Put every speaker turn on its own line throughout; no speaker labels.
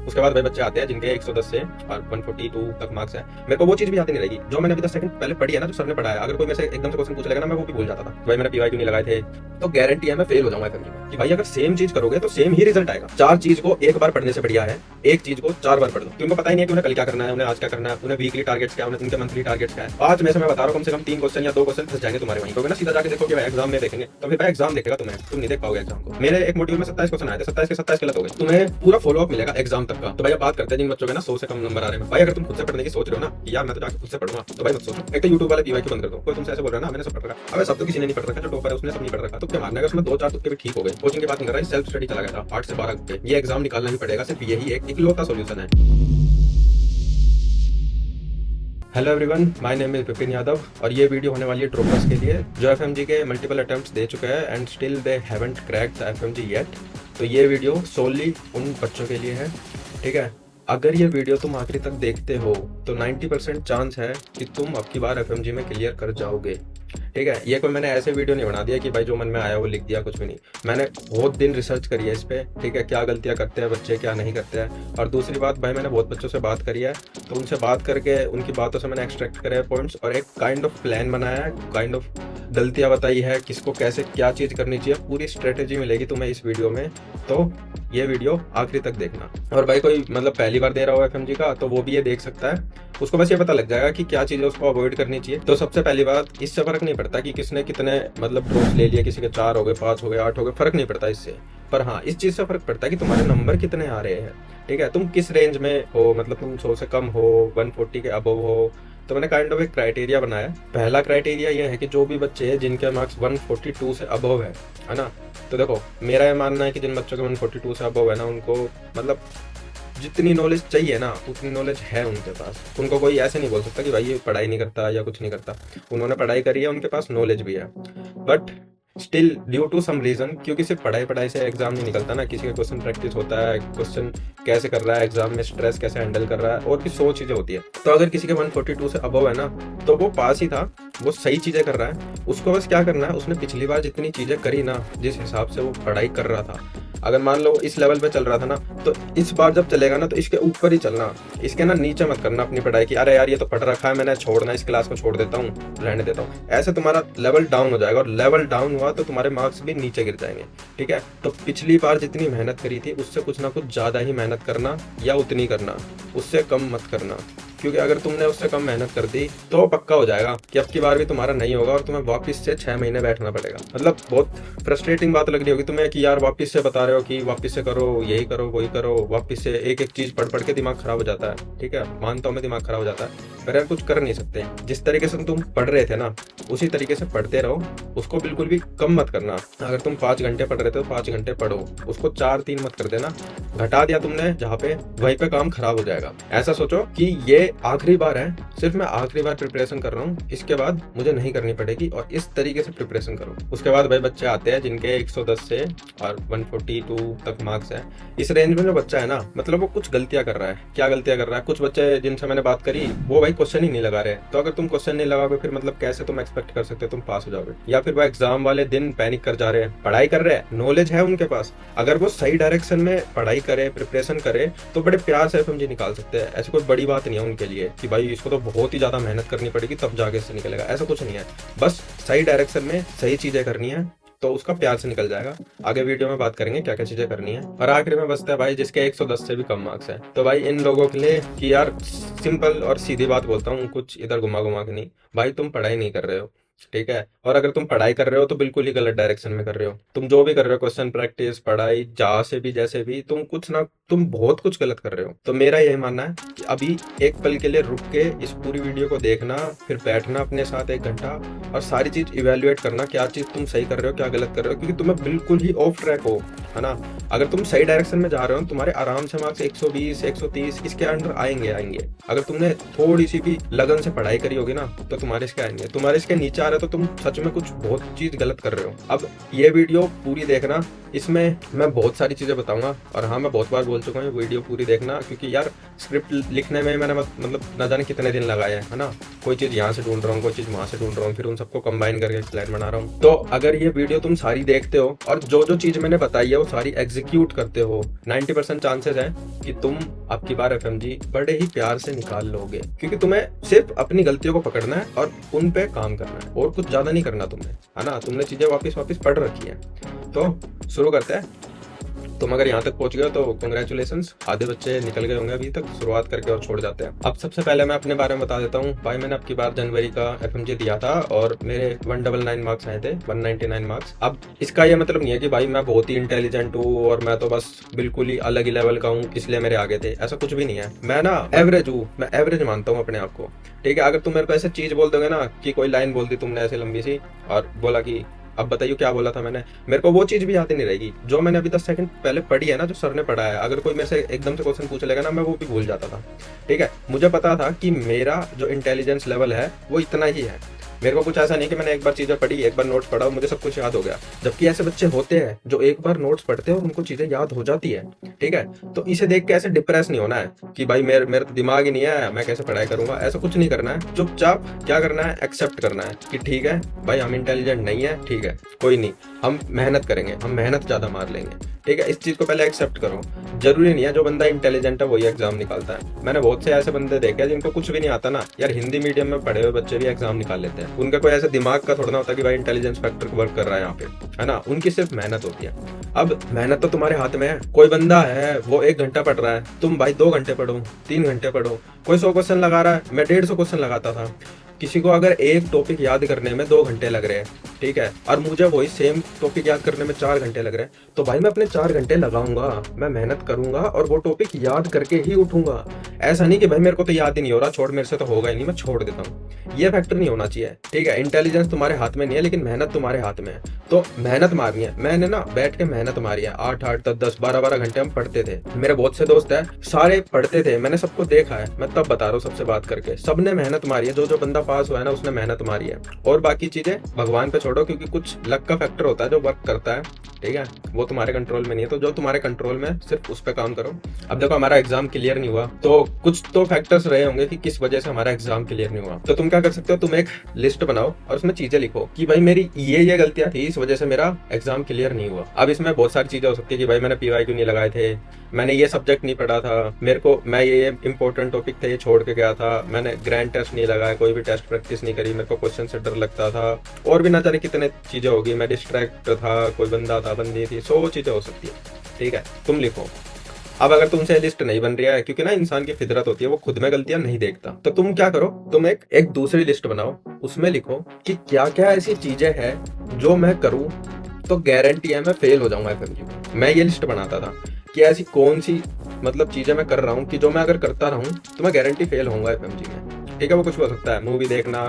उसके बाद भाई बच्चे आते हैं जिनके 110 से और 142 तक मार्क्स है। मेरे को वो चीज भी याद नहीं रहेगी जो मैंने अभी 10 सेकंड पहले पढ़ी है ना, जो सर ने पढ़ाया। अगर कोई मेरे से एकदम से क्वेश्चन पूछ लेगा ना, मैं वो भी भूल जाता था। भाई मैंने पीवाई क्यों नहीं लगाए थे, तो गारंटी है मैं फेल हो जाऊंगा एफएमजी में। कि भाई अगर सेम चीज करोगे तो सेम ही रिजल्ट आएगा। चार चीज को एक बार पढ़ने से बढ़िया है एक चीज को 4 बार पढ़ लो। उनको पता ही नहीं है कि उन्हें कल क्या करना है, उन्हें आज क्या करना है, उन्हें वीकली टारगेट्स क्या है, उनके मंथली टारगेट्स क्या है। आज में से मैं बता रहा हूँ कम से कम 3 क्वेश्चन या 2 क्वेश्चन फंस जाएंगे तुम्हारे वहीं। तो ना सीधा जाके देखो कि भाई एग्जाम में देखेंगे, तो फिर भाई एग्जाम देखेगा तुम्हें, तुम नहीं देख पाओगे एग्जाम को। मेरे एक मॉड्यूल में 27 क्वेश्चन आए थे, 27 के 27 गलत हो गए। तुम्हें पूरा फॉलो अप मिलेगा एग्जाम तक का। तो भाई अब बात करते हैं जिन बच्चों के ना 100 से कम नंबर आ रहे हैं। भाई अगर तुम खुद से पढ़ने की सोच रहे हो ना कि यार मैं तो जाके खुद से पढ़ूंगा, तो भाई मत सोचो। एक तो यूट्यूब वाले पीवाई क्यों बंद कर दो। कोई तुमसे ऐसे बोल रहा है ना मैंने सब पढ़ रखा। अबे सब तो किसी ने नहीं पढ़ रखा, जो टॉपर है उसने सब नहीं पढ़ रखा। तो क्या मानना है उसमें 2-4 तुक्के भी ठीक हो गए। कोचिंग की बात नहीं कर रहा, सेल्फ स्टडी चला गया था 8 से 12 घंटे। ये एग्जाम निकालना ही पड़ेगा, सिर्फ यही एक इकलौता सॉल्यूशन है। Hello everyone, my name is Vipin Yadav और ये वीडियो होने वाली है ड्रॉपर्स के लिए जो एफएमजी के मल्टीपल अटेम्प्ट्स दे चुके हैं and still they haven't cracked the FMG yet. तो ये वीडियो सोली उन बच्चों के लिए है, ठीक है। अगर ये वीडियो तुम आखिरी तक देखते हो तो 90% चांस है कि तुम अब की बार एफएमजी में क्लियर कर जाओगे, ठीक है। ये कोई मैंने ऐसे वीडियो नहीं बना दिया कि भाई जो मन में आया वो लिख दिया, कुछ भी नहीं। मैंने बहुत दिन रिसर्च करी है इस पे, ठीक है, क्या गलतियां करते हैं बच्चे क्या नहीं करते हैं। और दूसरी बात भाई मैंने बहुत बच्चों से बात करी है, तो उनसे बात करके उनकी बातों से मैंने एक्सट्रैक्ट करे हैं पॉइंट्स और एक काइंड ऑफ प्लान बनाया है, काइंड ऑफ गलतियां बताई है, किसको कैसे क्या चीज़ करनी चाहिए, पूरी स्ट्रेटेजी मिलेगी तुम्हें इस वीडियो में। तो ये वीडियो आखिरी तक देखना। और भाई कोई मतलब पहली बार दे रहा हो एफएमजी का तो वो भी ये देख सकता है, उसको बस ये पता लग जाएगा कि क्या चीज़ें उसको अवॉइड करनी चाहिए। तो सबसे पहली बात, इससे फर्क नहीं पड़ता कि किसने कितने मतलब ड्रॉप्स ले लिए, किसी के 4 हो गए, 5 हो गए, 8 हो गए, फर्क नहीं पड़ता इससे। पर हाँ इस चीज़ से फर्क पड़ता है कि तुम्हारे नंबर कितने आ रहे हैं, ठीक है, तुम किस रेंज में हो, मतलब तुम 100 से कम हो, 140 के अबव हो। तो मैंने काइंड ऑफ एक क्राइटेरिया बनाया। पहला क्राइटेरिया ये है कि जो भी बच्चे हैं जिनके मार्क्स 142 से अबव है ना। तो देखो मेरा ये मानना है कि जिन बच्चों के 142 से अबव है ना, उनको मतलब जितनी नॉलेज चाहिए ना उतनी नॉलेज है उनके पास। उनको कोई ऐसे नहीं बोल सकता कि भाई ये पढ़ाई नहीं करता या कुछ नहीं करता। उन्होंने पढ़ाई करी है, उनके पास नॉलेज भी है, but still due to some reason, क्योंकि सिर्फ पढ़ाई पढ़ाई से एग्जाम नहीं निकलता ना, किसी का क्वेश्चन प्रैक्टिस होता है, क्वेश्चन कैसे कर रहा है एग्जाम में, स्ट्रेस कैसे हैंडल कर रहा है, और भी 100 चीजें होती है। तो अगर किसी के 142 से अबव है ना, तो वो पास ही था, वो सही चीजें कर रहा है। उसको बस क्या करना है, उसने पिछली बार जितनी चीजें करी ना, जिस हिसाब से वो पढ़ाई कर रहा था, अगर मान लो इस लेवल पे चल रहा था ना, तो इस बार जब चलेगा ना तो इसके ऊपर ही चलना, इसके ना नीचे मत करना अपनी पढ़ाई की। अरे यार ये तो पढ़ रखा है, मैंने छोड़ना, इस क्लास को छोड़ देता हूँ, रहने देता हूँ। ऐसे तुम्हारा लेवल डाउन हो जाएगा, और लेवल डाउन हुआ तो तुम्हारे मार्क्स भी नीचे गिर जाएंगे, ठीक है। तो पिछली बार जितनी मेहनत करी थी उससे कुछ ना कुछ ज्यादा ही मेहनत करना, या उतनी करना, उससे कम मत करना। क्योंकि अगर तुमने उससे कम मेहनत कर दी तो पक्का हो जाएगा कि अब की बार भी तुम्हारा नहीं होगा और तुम्हें वापस से 6 महीने बैठना पड़ेगा। मतलब बहुत फ्रस्ट्रेटिंग बात लग रही होगी तुम्हें कि यार वापस से बता रहे हो कि वापस से करो, यही करो, वही करो, वापस से एक एक चीज पढ़ पढ़ के दिमाग खराब हो जाता है, ठीक है, मानता हूँ मैं दिमाग खराब हो जाता है, पर यार कुछ कर नहीं सकते। जिस तरीके से तुम पढ़ रहे थे ना उसी तरीके से पढ़ते रहो, उसको बिल्कुल भी कम मत करना। अगर तुम 5 घंटे पढ़ रहे थे तो 5 घंटे पढ़ो, उसको 4-3 मत कर देना। घटा दिया तुमने जहाँ पे, वहीं पे काम खराब हो जाएगा। ऐसा सोचो कि ये आखिरी बार है, सिर्फ मैं आखिरी बार प्रिपरेशन कर रहा हूँ, इसके बाद मुझे नहीं करनी पड़ेगी, और इस तरीके से प्रिपरेशन करो। उसके बाद भाई बच्चे आते हैं जिनके 110 से और 142 तक मार्क्स है। इस रेंज में जो बच्चा है ना, मतलब वो कुछ गलतियां कर रहा है। क्या गलतियां कर रहा है? कुछ बच्चे जिनसे मैंने बात करी वो भाई क्वेश्चन ही नहीं लगा रहे। तो अगर तुम क्वेश्चन नहीं लगाओगे फिर मतलब कैसे तुम एक्सपेक्ट कर सकते हो तुम पास हो जाओगे? या फिर वो एग्जाम वाले दिन पैनिक कर जा रहे हैं, पढ़ाई कर रहे हैं, नॉलेज है उनके पास, अगर वो सही डायरेक्शन में पढ़ाई करे, प्रिपरेशन करे, तो बड़े प्यार से एफएमजी निकाल सकते हैं। ऐसी कोई बड़ी बात नहीं है उनके लिए कि भाई इसको तो बहुत ही ज्यादा मेहनत करनी पड़ेगी तब जाके इससे निकलेगा, ऐसा कुछ नहीं है। बस सही डायरेक्शन में सही चीजें करनी है तो उसका प्यार से निकल जाएगा। आगे वीडियो में बात करेंगे क्या क्या चीजें करनी है। और आखिरी में बचता है भाई जिसके 110 से भी कम मार्क्स है। तो भाई इन लोगों के लिए कि यार सिंपल और सीधी बात बोलता हूँ, कुछ इधर घुमा घुमा के नहीं, भाई तुम पढ़ाई नहीं कर रहे हो, ठीक है। और अगर तुम पढ़ाई कर रहे हो तो बिल्कुल ही गलत डायरेक्शन में कर रहे हो। तुम जो भी कर रहे हो, क्वेश्चन प्रैक्टिस, पढ़ाई, जहां से भी जैसे भी, तुम कुछ ना, तुम बहुत कुछ गलत कर रहे हो। तो मेरा यही मानना है कि अभी एक पल के लिए रुक के इस पूरी वीडियो को देखना, फिर बैठना अपने साथ 1 घंटा और सारी चीज इवेल्युएट करना, क्या चीज तुम सही कर रहे हो, क्या गलत कर रहे हो, क्योंकि तुम्हें बिल्कुल ही ऑफ ट्रैक हो, है ना। अगर तुम सही डायरेक्शन में जा रहे हो तुम्हारे आराम से मार्क्स 120, 130 इसके अंडर आएंगे। अगर तुमने थोड़ी सी भी लगन से पढ़ाई करी होगी ना तो तुम्हारे इसके आएंगे। तुम्हारे इसके नीचे आ रहा है तो तुम सच में कुछ बहुत चीज गलत कर रहे हो। अब ये वीडियो पूरी देखना, इसमें मैं बहुत सारी चीजें बताऊंगा। और हाँ, मैं बहुत बार बोल चुका हूँ वीडियो पूरी देखना, क्योंकि यार स्क्रिप्ट लिखने में मैंने मतलब न जाने कितने दिन लगाए हैं, है ना। कोई चीज यहाँ से ढूंढ रहा हूँ, कोई चीज वहां से ढूंढ रहा हूँ, फिर उन सबको कंबाइन करके प्लान बना रहा हूँ। तो अगर ये वीडियो तुम सारी देखते हो और जो जो चीज मैंने बताई है वो सारी एग्जीक्यूट करते हो, 90% चांसेस है कि तुम आपकी बार एफएमजी बड़े ही प्यार से निकाल लोगे। क्योंकि तुम्हें सिर्फ अपनी गलतियों को पकड़ना है और उन पे काम करना है, और कुछ ज्यादा नहीं करना तुम्हें, है ना। तुमने चीजें वापस पढ़ रखी है। तो शुरू करते हैं। तुम अगर यहाँ तक पहुंच गए हो तो कंग्रेचुलेशंस। आधे बच्चे निकल गए होंगे अभी तक शुरुआत करके और छोड़ जाते हैं। अब सबसे पहले मैं अपने बारे में बता देता हूँ। भाई मैंने आपकी बार जनवरी का एफएमजी दिया था और मेरे 199 मार्क्स आए थे, 199 मार्क्स। अब इसका ये मतलब नहीं है कि भाई मैं बहुत ही इंटेलिजेंट हूँ और मैं तो बस बिल्कुल ही अलग ही लेवल का हूँ इसलिए मेरे आगे थे, ऐसा कुछ भी नहीं है। मैं ना एवरेज हूँ, मैं एवरेज मानता हूँ अपने आप को, ठीक है। अगर तुम मेरे को ऐसे चीज बोल दोगे ना कि कोई लाइन बोल दी तुमने ऐसे लंबी सी और बोला कि अब बताइए क्या बोला था मैंने, मेरे को वो चीज भी याद ही नहीं रहेगी जो मैंने अभी 10 सेकंड पहले पढ़ी है ना, जो सर ने पढ़ाया है। अगर कोई मेरे से एकदम से क्वेश्चन पूछ लेगा ना, मैं वो भी भूल जाता था, ठीक है। मुझे पता था कि मेरा जो इंटेलिजेंस लेवल है वो इतना ही है। मेरे को कुछ ऐसा नहीं कि मैंने एक बार चीजें पढ़ी, एक बार नोट्स पढ़ा और मुझे सब कुछ याद हो गया। जबकि ऐसे बच्चे होते हैं जो एक बार नोट्स पढ़ते हैं और उनको चीजें याद हो जाती है, ठीक है। तो इसे देख के ऐसे डिप्रेस नहीं होना है कि भाई मेरे तो दिमाग ही नहीं है, मैं कैसे पढ़ाई करूंगा, ऐसा कुछ नहीं करना है। चुपचाप क्या करना है, एक्सेप्ट करना है कि ठीक है भाई हम इंटेलिजेंट नहीं है, ठीक है कोई नहीं, हम मेहनत करेंगे, हम मेहनत ज्यादा मार लेंगे, ठीक है। इस चीज को पहले एक्सेप्ट करो। जरूरी नहीं है जो बंदा इंटेलिजेंट है वही एग्जाम निकालता है। मैंने बहुत से ऐसे बंदे देखे हैं जिनको कुछ भी नहीं आता ना, यार हिंदी मीडियम में पढ़े हुए बच्चे भी एग्जाम निकाल लेते हैं। उनका कोई ऐसे दिमाग का थोड़ा ना होता कि भाई इंटेलिजेंस फैक्टर वर्क कर रहा है यहाँ पे, है ना। उनकी सिर्फ मेहनत होती है। अब मेहनत तो तुम्हारे हाथ में है। कोई बंदा है वो 1 घंटा पढ़ रहा है, तुम भाई 2 घंटे पढ़ो, 3 घंटे पढ़ो। कोई 100 क्वेश्चन लगा रहा है, मैं 150 क्वेश्चन लगाता था। किसी को अगर एक टॉपिक याद करने में 2 घंटे लग रहे हैं, ठीक है, और मुझे वही सेम टॉपिक याद करने में 4 घंटे लग रहे हैं, तो भाई मैं अपने 4 घंटे लगाऊंगा, मैं मेहनत करूंगा और वो टॉपिक याद करके ही उठूंगा। ऐसा नहीं कि भाई मेरे को तो याद ही नहीं हो रहा, छोड़, मेरे से तो होगा ही नहीं, मैं छोड़ देता हूँ। ये फैक्टर नहीं होना चाहिए, ठीक है। इंटेलिजेंस तुम्हारे हाथ में नहीं है, लेकिन मेहनत तुम्हारे हाथ में है। तो मेहनत मारनी है। मैंने ना बैठ के मेहनत मारी है, 8-8, 10-10, 12-12 घंटे हम पढ़ते थे। मेरे बहुत से दोस्त है, सारे पढ़ते थे, मैंने सबको देखा है, मैं तब बता रहा हूँ सबसे बात करके। सबने मेहनत मारी है, जो बंदा पास हुआ है ना उसने मेहनत मारी है। और बाकी चीजें भगवान पे छोड़ो, क्योंकि कुछ लक का फैक्टर होता है जो वर्क करता है, ठीक है, वो तुम्हारे कंट्रोल में नहीं है। तो जो तुम्हारे कंट्रोल में सिर्फ उस पे काम करो। अब देखो हमारा एग्जाम क्लियर नहीं हुआ तो कुछ तो फैक्टर्स रहे होंगे कि किस वजह से हमारा एग्जाम क्लियर नहीं हुआ। तो तुम क्या कर सकते हो, तुम एक लिस्ट बनाओ और उसमें चीजें लिखो कि भाई मेरी ये गलतियां थी, इस वजह से मेरा एग्जाम क्लियर नहीं हुआ। अब इसमें बहुत सारी चीजें हो सकती है कि भाई मैंने PY क्यों नहीं लगाए थे, मैंने ये सब्जेक्ट नहीं पढ़ा था, मैं ये इंपॉर्टेंट टॉपिक थे ये छोड़ के गया था, मैंने ग्रैंड टेस्ट नहीं लगाया, कोई भी टेस्ट प्रैक्टिस नहीं करी, मेरे को क्वेश्चन से डर लगता था, और भी ना जाने कितने चीजें होगी, मैं डिस्ट्रैक्ट था, कोई बंदा था, बंदी थी, 100 चीजें हो सकती है, ठीक है। तुम लिखो। अब अगर तुमसे लिस्ट नहीं बन रही है, क्योंकि ना इंसान की फितरत होती है वो खुद में गलतियां नहीं देखता, तो तुम क्या करो, तुम एक दूसरी लिस्ट बनाओ, उसमें लिखो कि क्या क्या ऐसी चीजें हैं जो मैं करूं तो गारंटी है मैं फेल हो जाऊंगा एफएमजी में। मैं ये लिस्ट बनाता था कि ऐसी कौन सी मतलब चीजें मैं कर रहा हूँ कि जो मैं अगर करता रहूं तो मैं गारंटी फेल होऊंगा एफएमजी में, ठीक है। वो कुछ हो सकता है, मूवी देखना,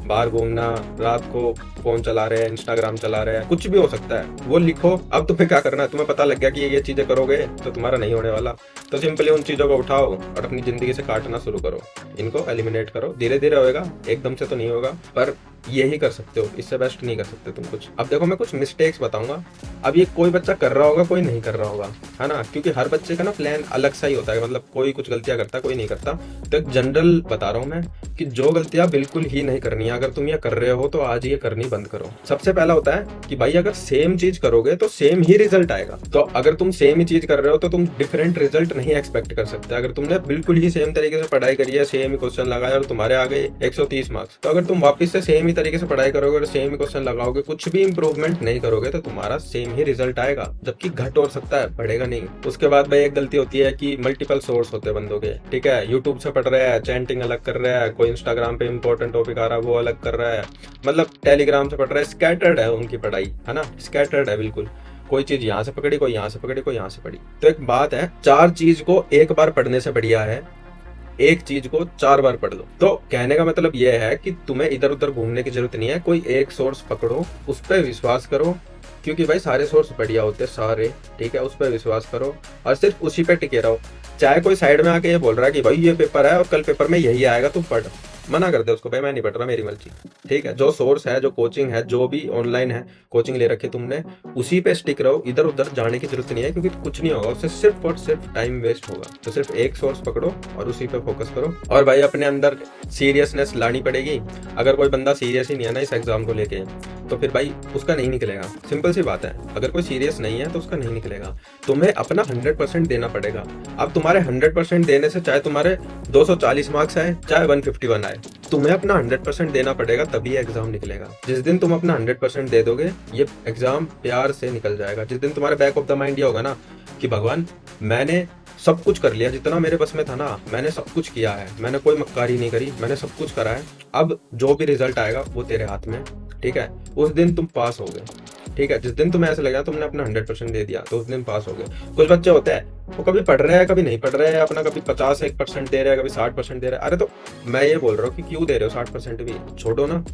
बाहर घूमना, रात को फोन चला रहे हैं, इंस्टाग्राम चला रहे हैं, कुछ भी हो सकता है, वो लिखो। अब तुम्हें क्या करना है, तुम्हें पता लग गया कि ये चीजें करोगे तो तुम्हारा नहीं होने वाला, तो सिंपली उन चीजों को उठाओ और अपनी जिंदगी से काटना शुरू करो, इनको एलिमिनेट करो। धीरे धीरे होएगा, एकदम से तो नहीं होगा, पर यही कर सकते हो, इससे बेस्ट नहीं कर सकते तुम कुछ। अब देखो मैं कुछ मिस्टेक्स बताऊंगा। अब ये कोई बच्चा कर रहा होगा, कोई नहीं कर रहा होगा, है ना, क्योंकि हर बच्चे का ना प्लान अलग सा ही होता है, मतलब कोई कुछ गलतियां करता है, कोई नहीं करता। तो एक जनरल बता रहा हूं मैं कि जो गलतियां बिल्कुल ही नहीं करनी है, अगर तुम ये कर रहे हो तो आज ये करनी बंद करो। सबसे पहला होता है कि भाई अगर सेम चीज करोगे तो सेम ही रिजल्ट आएगा। तो अगर तुम सेम ही चीज कर रहे हो तो तुम डिफरेंट रिजल्ट नहीं एक्सपेक्ट कर सकते। अगर तुमने बिल्कुल ही सेम तरीके से पढ़ाई करी है, सेम ही क्वेश्चन लगाया और तुम्हारे आ गए 130 मार्क्स, तो अगर तुम वापस से सेम ही तरीके से पढ़ाई करोगे और सेम ही क्वेश्चन लगाओगे, कुछ भी इंप्रूवमेंट नहीं करोगे, तो तुम्हारा सेम ही रिजल्ट आएगा, जबकि घट हो सकता है, बढ़ेगा नहीं। उसके बाद भाई एक गलती होती है कि मल्टीपल सोर्स होते हैं बंदों के, ठीक है, यूट्यूब से पढ़ रहा है, चैंटिंग अलग कर रहा है, कोई इंस्टाग्राम पे इंपॉर्टेंट टॉपिक आ रहा है वो अलग कर रहा है, मतलब टेलीग्राम से पढ़ रहा है, स्कैटर्ड है उनकी पढ़ाई, है ना, स्कैटर्ड है बिल्कुल। कोई चीज यहाँ से पकड़ी, कोई यहाँ से पकड़ी, कोई यहाँ से पढ़ी। तो एक बात है, 4 चीज को एक बार पढ़ने से बढ़िया है एक चीज को 4 बार पढ़ लो। तो कहने का मतलब यह है कि तुम्हें इधर उधर घूमने की जरूरत नहीं है, कोई एक सोर्स पकड़ो, उस पर विश्वास करो, क्योंकि भाई सारे सोर्स बढ़िया होते हैं सारे, ठीक है, उस पर विश्वास करो और सिर्फ उसी पे टिके रहो। चाहे कोई साइड में आके ये बोल रहा है कि भाई ये पेपर है और कल पेपर में यही आएगा, तू पढ़, मना कर दे उसको, भाई मैं नहीं पढ़ रहा, मेरी मर्जी। ठीक है, जो सोर्स है, जो कोचिंग है, जो भी ऑनलाइन है कोचिंग ले रखी तुमने, उसी पे स्टिक रहो, इधर उधर जाने की जरूरत नहीं है, क्योंकि कुछ नहीं होगा उससे, सिर्फ और सिर्फ टाइम वेस्ट होगा। तो सिर्फ एक सोर्स पकड़ो और उसी पे फोकस करो। और भाई अपने अंदर सीरियसनेस लानी पड़ेगी। अगर कोई बंदा सीरियस ही नहीं है ना इस एग्जाम को लेके, तो फिर भाई उसका नहीं निकलेगा। सिंपल सी बात है, अगर कोई सीरियस नहीं है तो उसका नहीं निकलेगा। तुम्हें अपना 100% देना पड़ेगा। अब तुम्हारे 100% देने से चाहे तुम्हारे 240 मार्क्स आए, चाहे 151 आए, तुम्हें अपना 100% देना पड़ेगा, तभी एग्जाम निकलेगा। जिस दिन तुम अपना 100% दे दोगे, ये एग्जाम प्यार से निकल जाएगा। जिस दिन तुम्हारे बैक ऑफ द माइंड ये होगा ना कि भगवान मैंने सब कुछ कर लिया, जितना मेरे बस में था ना, मैंने सब कुछ किया है, मैंने कोई मक्कारी नहीं करी, मैंने सब कुछ करा है, अब जो भी रिजल्ट आएगा वो तेरे हाथ में। ठीक है, उस दिन तुम पास हो गए। ठीक है, जिस दिन तुम्हें ऐसा लगा तुमने अपना 100% दे दिया, तो उस दिन पास हो गए। कुछ बच्चे होते हैं वो कभी पढ़ रहे हैं कभी नहीं पढ़ रहे हैं, अपना कभी 51% दे रहे हैं, कभी 60% दे रहे हैं। अरे तो मैं ये बोल रहा हूँ कि क्यों दे रहे हो 60% भी, छोड़ो ना,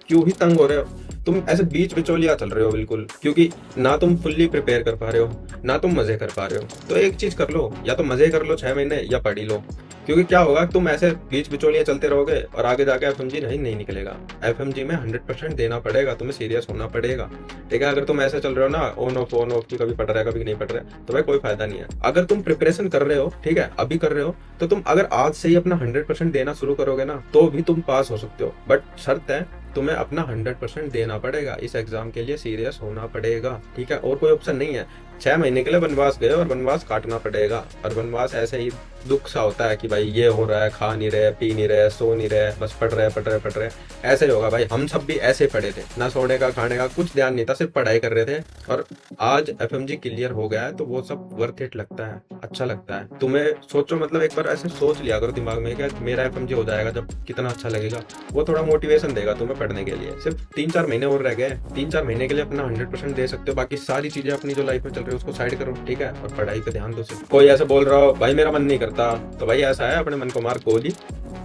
क्यों ही तंग हो रहे हो तुम, ऐसे बीच बिचौलिया चल रहे हो बिल्कुल, क्योंकि ना तुम फुल्ली प्रिपेयर कर पा रहे हो, ना तुम मजे कर पा रहे हो। तो एक चीज कर लो, या तो मजे कर लो 6 महीने, या पढ़ ही लो। क्योंकि क्या होगा, तुम ऐसे बीच बिचौलिया चलते रहोगे और आगे जाके एफएमजी नहीं निकलेगा। एफएमजी में 100% देना पड़ेगा, तुम्हें सीरियस होना पड़ेगा। ठीक है, अगर तुम ऐसे चल रहे हो ना ऑन ऑफ की, कभी पढ़ रहे कभी नहीं पढ़ रहे, तो भाई कोई फायदा नहीं है। अगर तुम प्रिपरेशन कर रहे हो, ठीक है अभी कर रहे हो, तो तुम अगर आज से ही अपना 100% देना शुरू करोगे ना, तो भी तुम पास हो सकते हो। बट शर्त है, तुम्हें अपना 100% देना पड़ेगा, इस एग्जाम के लिए सीरियस होना पड़ेगा। ठीक है, और कोई ऑप्शन नहीं है। 6 महीने के लिए वनवास गए और वनवास काटना पड़ेगा। और वनवास ऐसे ही दुख सा होता है कि भाई ये हो रहा है, खा नहीं रहे, पी नहीं रहे, सो नहीं रहे, बस पढ़ रहे, ऐसे ही होगा भाई। हम सब भी ऐसे पढ़े थे, ना सोने का खाने का कुछ ध्यान नहीं था, सिर्फ पढ़ाई कर रहे थे। और आज एफएमजी क्लियर हो गया है, तो वो सब वर्थ इट लगता है, अच्छा लगता है। तुम्हें सोचो, मतलब एक बार ऐसे सोच लिया करो दिमाग में कि मेरा एफएमजी हो जाएगा जब, कितना अच्छा लगेगा। वो थोड़ा मोटिवेशन देगा तुम्हें पढ़ने के लिए। सिर्फ 3-4 महीने और रह गए, 3-4 महीने के लिए अपना 100% दे सकते हो। बाकी सारी चीजें अपनी जो लाइफ में चल रही है उसको साइड करो। ठीक है, और पढ़ाई पे ध्यान दो। सिर्फ कोई ऐसे बोल रहा हो भाई मेरा मन नहीं करता, तो भाई ऐसा है, अपने मन को मार गोली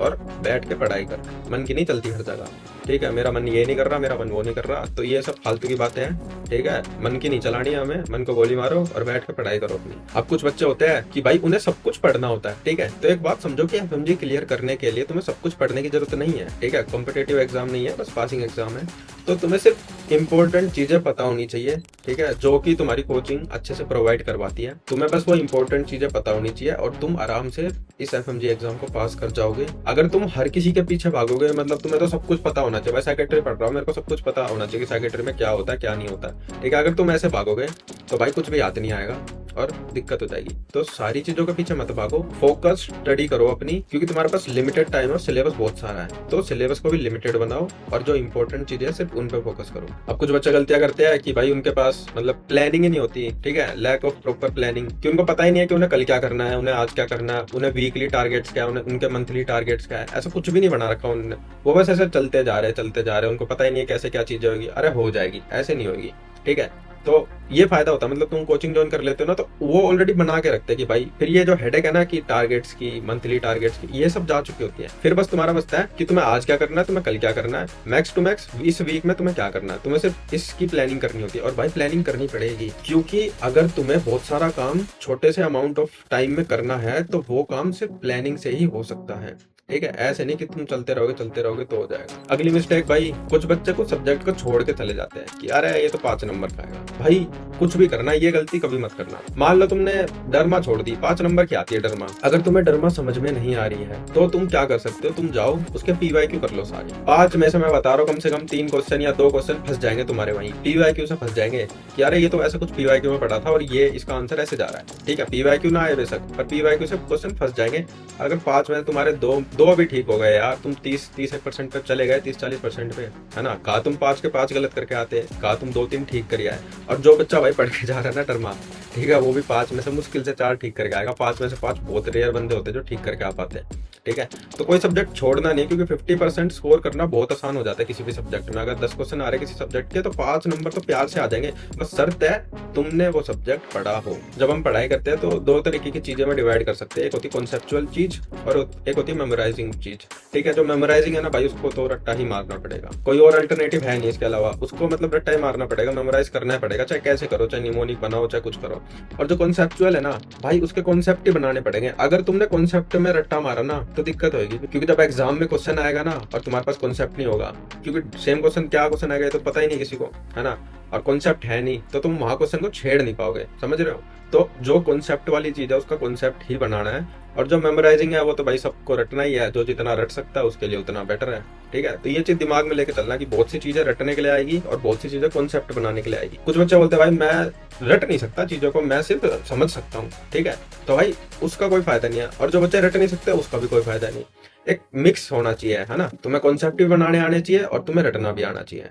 और बैठ के पढ़ाई कर। मन की नहीं चलती हर जगह। ठीक है, मेरा मन ये नहीं कर रहा, मेरा मन वो नहीं कर रहा, तो ये सब फालतू की बातें हैं। ठीक है, मन की नहीं चलानी है हमें, मन को गोली मारो और बैठ के पढ़ाई करो अपनी। अब कुछ बच्चे होते हैं कि भाई उन्हें सब कुछ पढ़ना होता है। ठीक है, तो एक बात समझो कि एफएमजी क्लियर करने के लिए तुम्हें सब कुछ पढ़ने की जरूरत नहीं है। ठीक है, कॉम्पिटेटिव एग्जाम नहीं है, बस पासिंग एग्जाम है। तो तुम्हें सिर्फ इंपॉर्टेंट चीजें पता होनी चाहिए। ठीक है, जो कि तुम्हारी कोचिंग अच्छे से प्रोवाइड करवाती है। तुम्हें बस वो इंपॉर्टेंट चीजें पता होनी चाहिए और तुम आराम से इस एफएमजी एग्जाम को पास कर जाओगे। अगर तुम हर किसी के पीछे भागोगे, मतलब तुम्हें तो सब कुछ पता होना चाहिए, मैं सेक्रेटरी पढ़ रहा हूँ, मेरे को सब कुछ पता होना चाहिए कि सेक्रेटरी में क्या होता है क्या नहीं होता। ठीक है, अगर तुम ऐसे भागोगे तो भाई कुछ भी याद नहीं आएगा और दिक्कत हो जाएगी। तो सारी चीजों के पीछे मत भागो, फोकस स्टडी करो अपनी, क्योंकि तुम्हारे पास लिमिटेड टाइम है, सिलेबस बहुत सारा है। तो सिलेबस को भी लिमिटेड बनाओ और जो इंपॉर्टेंट चीजें सिर्फ उन पे फोकस करो। अब कुछ बच्चे गलतियां करते हैं कि भाई उनके पास मतलब प्लानिंग ही नहीं होती। ठीक है, लैक ऑफ प्रॉपर प्लानिंग, कि उनको पता ही नहीं है कि उन्हें कल क्या करना है, उन्हें आज क्या करना है, उन्हें वीकली टारगेट्स क्या है, उन्हें उनके मंथली टारगेट्स क्या है, ऐसा कुछ भी नहीं बना रखा उन्होंने। वो बस ऐसे चलते जा रहे, उनको पता ही नहीं है कैसे क्या चीजें होगी। अरे हो जाएगी, ऐसे नहीं होगी। ठीक है, तो ये फायदा होता है, मतलब तुम कोचिंग ज्वाइन कर लेते हो ना, तो वो ऑलरेडी बना के रखते हैं कि भाई फिर ये जो हेडेक है ना कि टारगेट्स की, मंथली टारगेट्स की, ये सब जा चुकी होती है। फिर बस तुम्हारा बचता है कि तुम्हें आज क्या करना है, तुम्हें कल क्या करना है, मैक्स टू मैक्स इस वीक में तुम्हें क्या करना है। तुम्हें सिर्फ इसकी प्लानिंग करनी होती है। और भाई प्लानिंग करनी पड़ेगी, क्योंकि अगर तुम्हें बहुत सारा काम छोटे से अमाउंट ऑफ टाइम में करना है, तो वो काम सिर्फ प्लानिंग से ही हो सकता है। ठीक है, ऐसे नहीं कि तुम चलते रहोगे तो हो जाएगा। अगली मिस्टेक भाई, कुछ बच्चे को सब्जेक्ट को छोड़ के चले जाते हैं कि अरे ये तो 5 नंबर का आएगा। भाई कुछ भी करना, ये गलती कभी मत करना। मान लो तुमने डरमा छोड़ दी, 5 नंबर की आती है डरमा। अगर तुम्हें डरमा समझ में नहीं आ रही है तो तुम क्या कर सकते हो, तुम जाओ उसके पीवाईक्यू कर लो सारे। 5 में से मैं बता रहा हूँ, कम से कम 3 क्वेश्चन या 2 क्वेश्चन फंस जाएंगे तुम्हारे वहीं, पीवाईक्यू से फंस जाएंगे कि अरे ये तो ऐसा कुछ पीवाईक्यू में पढ़ा था और ये इसका आंसर ऐसे जा रहा है। ठीक है, पीवाईक्यू ना आए बेशक, पर पीवाईक्यू से क्वेश्चन फंस जाएंगे। अगर 5 में तुम्हारे दो भी ठीक हो गए यार, तुम 30% पे चले गए, 30-40% पे, है ना। कहा तुम 5 के 5 गलत करके आते, कहा तुम 2-3 ठीक कर आए। और जो बच्चा भाई पढ़ के जा रहा है ना डरमा, ठीक है, वो भी 5 में से मुश्किल से 4 ठीक करके आएगा। 5 में से 5 बहुत रेयर बंदे होते हैं जो ठीक करके आ पाते हैं। ठीक है, तो कोई सब्जेक्ट छोड़ना नहीं, क्योंकि 50% स्कोर करना बहुत आसान हो जाता है किसी भी सब्जेक्ट में। अगर 10 क्वेश्चन आ रहे किसी सब्जेक्ट के, तो 5 नंबर तो प्यार से आ जाएंगे। बस शर्त है तुमने वो सब्जेक्ट पढ़ा हो। जब हम पढ़ाई करते हैं तो 2 तरीके की चीजें में डिवाइड कर सकते हैं, एक होती है कॉन्सेप्चुअल चीज और एक होती है मेमोराइजिंग चीज। ठीक है, जो मेमोराइजिंग है ना भाई, उसको तो रट्टा ही मारना पड़ेगा, कोई और अल्टरनेटिव है नहीं इसके अलावा। उसको मतलब रट्टा ही मारना पड़ेगा, मेमोराइज करना पड़ेगा, चाहे कैसे करो, चाहे निमोनिक बनाओ, चाहे कुछ करो। और जो कॉन्सेप्चुअल है ना भाई, उसके कॉन्सेप्ट ही बनाने पड़ेंगे। अगर तुमने कॉन्सेप्ट में रट्टा मारा ना, तो तो दिक्कत होगी, क्योंकि जब एग्जाम में क्वेश्चन आएगा ना और तुम्हारे पास कॉन्सेप्ट नहीं होगा, क्योंकि सेम क्वेश्चन क्या क्वेश्चन आएगा तो पता ही नहीं किसी को, है ना, और कॉन्सेप्ट है नहीं, तो तुम वहां क्वेश्चन को छेड़ नहीं पाओगे, समझ रहे हो। तो जो कॉन्सेप्ट वाली चीज है उसका कॉन्सेप्ट ही बनाना है, और जो मेमोराइजिंग है वो तो भाई सबको रटना ही है, जो जितना रट सकता है उसके लिए उतना बेटर है, ठीक है। तो ये चीज दिमाग में लेके चलना कि बहुत सी चीजें रटने के लिए आएगी और बहुत सी चीजें कॉन्सेप्ट बनाने के लिए आएगी। कुछ बच्चे बोलते हैं भाई मैं रट नहीं सकता चीजों को, मैं सिर्फ समझ सकता हूँ, ठीक है, तो भाई उसका कोई फायदा नहीं है, और जो बच्चे रट नहीं सकते उसका भी कोई फायदा नहीं। एक मिक्स होना चाहिए, है ना, तुम्हें कॉन्सेप्ट भी बनाने आने चाहिए और तुम्हें रटना भी आना चाहिए।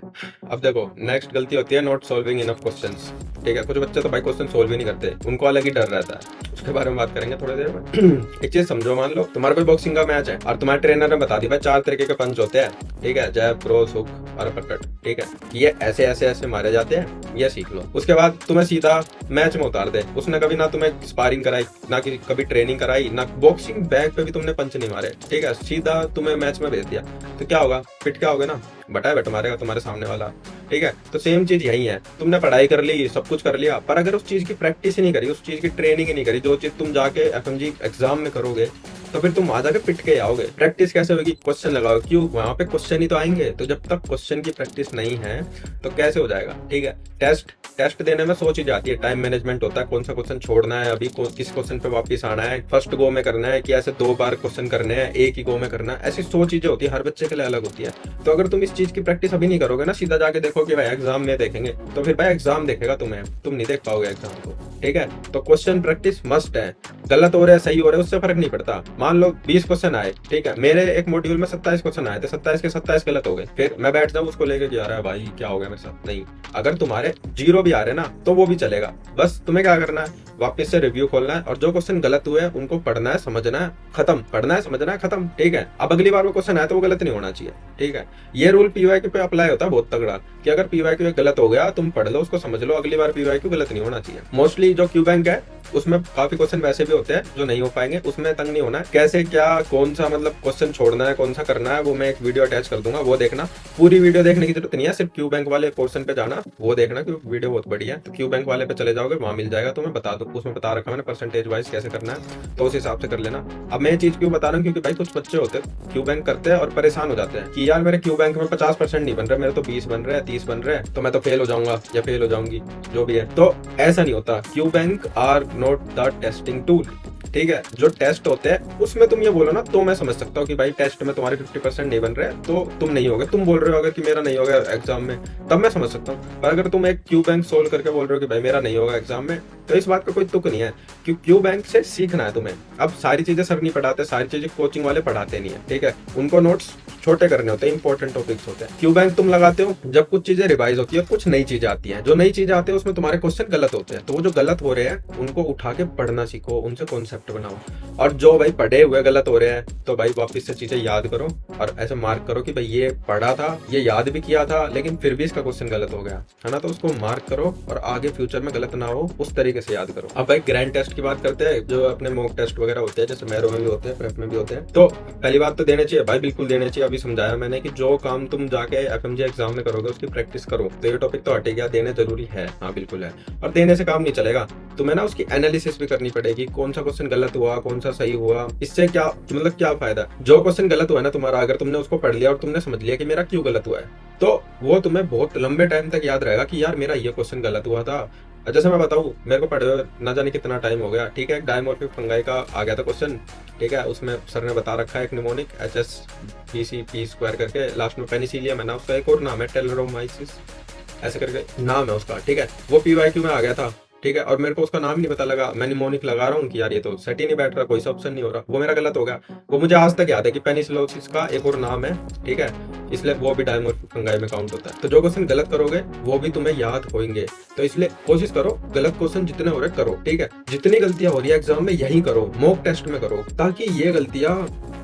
अब देखो नेक्स्ट गलती होती है नॉट सॉल्विंग इनफ क्वेश्चंस, ठीक है। कुछ बच्चे तो भाई क्वेश्चन सोल्व ही नहीं करते, उनको अलग ही डर रहता है, उसके बारे में बात करेंगे थोड़ी देर में। एक चीज समझो, मान लो तुम्हारा कोई बॉक्सिंग का मैच है और तुम्हारे ट्रेनर ने बता दिया भाई 4 तरीके के पंच होते हैं, ठीक है, जैब, क्रॉस, हुक और अपरकट, ठीक है, ये ऐसे ऐसे ऐसे मारे जाते हैं, ये सीख लो। उसके बाद तुम्हें सीधा मैच में उतार दे, उसने कभी ना तुम्हें स्पारिंग कराई, ना कि कभी ट्रेनिंग कराई, ना बॉक्सिंग बैग पे भी तुमने पंच नहीं मारे, ठीक है, सीधा तुम्हें मैच में भेज दिया, तो क्या होगा, फिट क्या होगा ना, बटा बट मारेगा तुम्हारे सामने वाला, ठीक है। तो सेम चीज यही है, तुमने पढ़ाई कर ली, सब कुछ कर लिया, पर अगर उस चीज की प्रैक्टिस ही नहीं करी, उस चीज की ट्रेनिंग ही नहीं करी, जो चीज तुम जाके एफएमजी एग्जाम में करोगे तो फिर तुम वहां जाके पिट के आओगे। प्रैक्टिस कैसे होगी, क्वेश्चन लगाओ, क्यों, वहां पे क्वेश्चन ही तो आएंगे, तो जब तक क्वेश्चन की प्रैक्टिस नहीं है तो कैसे हो जाएगा, ठीक है। टेस्ट देने में 100 चीजें आती है, टाइम मैनेजमेंट होता है, कौन सा क्वेश्चन छोड़ना है, अभी किस क्वेश्चन पे वापस आना है, फर्स्ट गो में करना है कि ऐसे 2 बार क्वेश्चन करने हैं, एक ही गो में करना है, ऐसी 100 चीजें होती है, हर बच्चे के लिए अलग होती है। तो अगर तुम इस चीज की प्रैक्टिस अभी नहीं करोगे ना, सीधा जाके देखो कि भाई एग्जाम में देखेंगे, तो फिर भाई एग्जाम देखेगा तुम्हें, तुम नहीं देख पाओगे एग्जाम को, ठीक है। तो क्वेश्चन प्रैक्टिस मस्ट है, गलत हो रहे हैं सही हो रहे हैं उससे फर्क नहीं पड़ता। मान लो 20 क्वेश्चन आए, ठीक है, मेरे एक मॉड्यूल में 27 क्वेश्चन आए थे, 27 के 27 गलत हो गए, फिर मैं बैठ जाऊं उसको लेके जा रहा है भाई क्या हो गया मेरे साथ, नहीं, अगर तुम्हारे 0 भी आ रहे ना तो वो भी चलेगा, बस तुम्हें क्या करना है, वापस से रिव्यू खोलना है और जो क्वेश्चन गलत हुए हैं उनको पढ़ना है, समझना है, खत्म, पढ़ना है, समझना है, खत्म, ठीक है। अब अगली बार वो क्वेश्चन आया तो वो गलत नहीं होना चाहिए, ठीक है। ये रूल पीवाईक्यू पे अप्लाई होता है बहुत तगड़ा, कि अगर पीवाईक्यू गलत हो गया तुम पढ़ लो उसको, समझ लो, अगली बार पीवाईक्यू गलत नहीं होना चाहिए। मोस्टली जो क्यू बैंक है उसमें काफी क्वेश्चन वैसे भी होते हैं जो नहीं हो पाएंगे, उसमें तंग नहीं होना है, कैसे क्या कौन सा मतलब क्वेश्चन छोड़ना है, कौन सा करना है, वो मैं एक वीडियो अटैच कर दूंगा, वो देखना। पूरी वीडियो देखने की जरूरत नहीं है, सिर्फ क्यू बैंक वाले पोर्शन पे जाना, वो देखना क्योंकि वीडियो बहुत बढ़िया है। तो क्यू बैंक वाले पे चले जाओगे, वहां मिल जाएगा, तो मैं बता दूं, उसमें बता रखा मैंने परसेंटेज वाइज कैसे करना है, तो उस हिसाब से कर लेना। अब मैं ये चीज क्यों बता रहा हूँ, क्योंकि भाई कुछ बच्चे होते हैं क्यू बैंक करते हैं और परेशान हो जाते हैं कि यार मेरे क्यू बैंक में 50% नहीं बन रहे, मेरे तो 20 बन रहे हैं, 30 बन रहे हैं, तो मैं तो फेल हो जाऊंगा या फेल हो जाऊंगी, जो भी है। तो ऐसा नहीं होता, Q bank are not the testing tool, ठीक है। जो टेस्ट होते हैं उसमें तुम ये बोलो ना तो मैं समझ सकता हूँ कि भाई टेस्ट में तुम्हारे 50% नहीं बन रहे हैं तो तुम नहीं होगे, तुम बोल रहे हो कि मेरा नहीं होगा एग्जाम में, तब मैं समझ सकता हूँ। पर अगर तुम एक क्यू बैंक सोल्व करके बोल रहे हो कि भाई मेरा नहीं होगा एग्जाम में, तो इस बात का कोई तुक नहीं है, क्योंकि क्यू बैंक से सीखना है तुम्हें। अब सारी चीजें सर नहीं पढ़ाते, सारी चीजें कोचिंग वाले पढ़ाते नहीं है, ठीक है, उनको नोट्स छोटे करने होते हैं, इंपॉर्टेंट टॉपिक्स होते हैं। क्यू बैंक तुम लगाते हो जब कुछ चीजें रिवाइज होती है, कुछ नई चीजें आती हैं, जो नई चीजें आती है उसमें तुम्हारे क्वेश्चन गलत होते हैं, तो वो जो गलत हो रहे हैं उनको उठा के पढ़ना सीखो, उनसे कॉन्सेप्ट बनाओ। और जो भाई पढ़े हुए गलत हो रहे हैं तो भाई वापस से चीजें याद करो और ऐसे मार्क करो कि भाई ये पढ़ा था, ये याद भी किया था, लेकिन फिर भी इसका क्वेश्चन गलत हो गया, है ना, तो उसको मार्क करो और आगे फ्यूचर में गलत ना हो उस तरीके से याद करो। अब भाई ग्रैंड टेस्ट की बात करते हैं, जो अपने मॉक टेस्ट वगैरह होते हैं, जैसे मैरो में भी होते हैं, प्रेप में भी होते हैं, तो पहली बात तो देने चाहिए भाई, बिल्कुल देने चाहिए। अभी समझाया मैंने कि जो काम तुम जाके एफएमजी एग्जाम में करोगे उसकी प्रैक्टिस करो, तो ये टॉपिक तो हटे गया, देने जरूरी है, हाँ बिल्कुल है। और देने से काम नहीं चलेगा, तुम्हें ना उसकी एनालिसिस भी करनी पड़ेगी, कौन सा क्वेश्चन गलत हुआ, कौन सा सही हुआ, इससे क्या मतलब क्या फायदा। जो क्वेश्चन गलत हुआ है ना तुम्हारा, अगर तुमने उसको पढ़ लिया और तुमने समझ लिया कि मेरा क्यों गलत हुआ है, तो वो तुम्हें बहुत लंबे टाइम तक याद रहेगा कि यार मेरा ये क्वेश्चन गलत हुआ था। जैसे मैं बताऊं, मेरे को पढ़े हुए ना जाने कितना टाइम हो गया, ठीक है, डायमॉर्फिक फंगाई का आ गया था क्वेश्चन, ठीक है, उसमें सर ने बता रखा है एक निमोनिक HSPC करके, लास्ट में पेनिसिलियम है ना, उसका एक और नाम है टेलरोमाइसिस, ऐसे करके नाम है उसका, ठीक है, वो पीवाईक्यू में आ गया था, ठीक है, और मेरे को उसका नाम ही नहीं पता लगा, मैं निमोनिक लगा रहा हूँ कि यार ये तो सेट ही नहीं बैठ रहा, कोई सा ऑप्शन नहीं हो रहा, वो मेरा गलत हो गया। वो मुझे आज तक याद है कि पेनिसिलोसिस का एक और नाम है, ठीक है, इसलिए वो भी डायमॉर्फिक फंगाई में काउंट होता है। तो जो क्वेश्चन गलत करोगे वो भी तुम्हें याद होंगे, तो इसलिए कोशिश करो गलत क्वेश्चन जितने हो रहे करो, ठीक है, जितनी गलतियां हो रही है एग्जाम में यही करो, मॉक टेस्ट में करो, ताकि ये गलतियां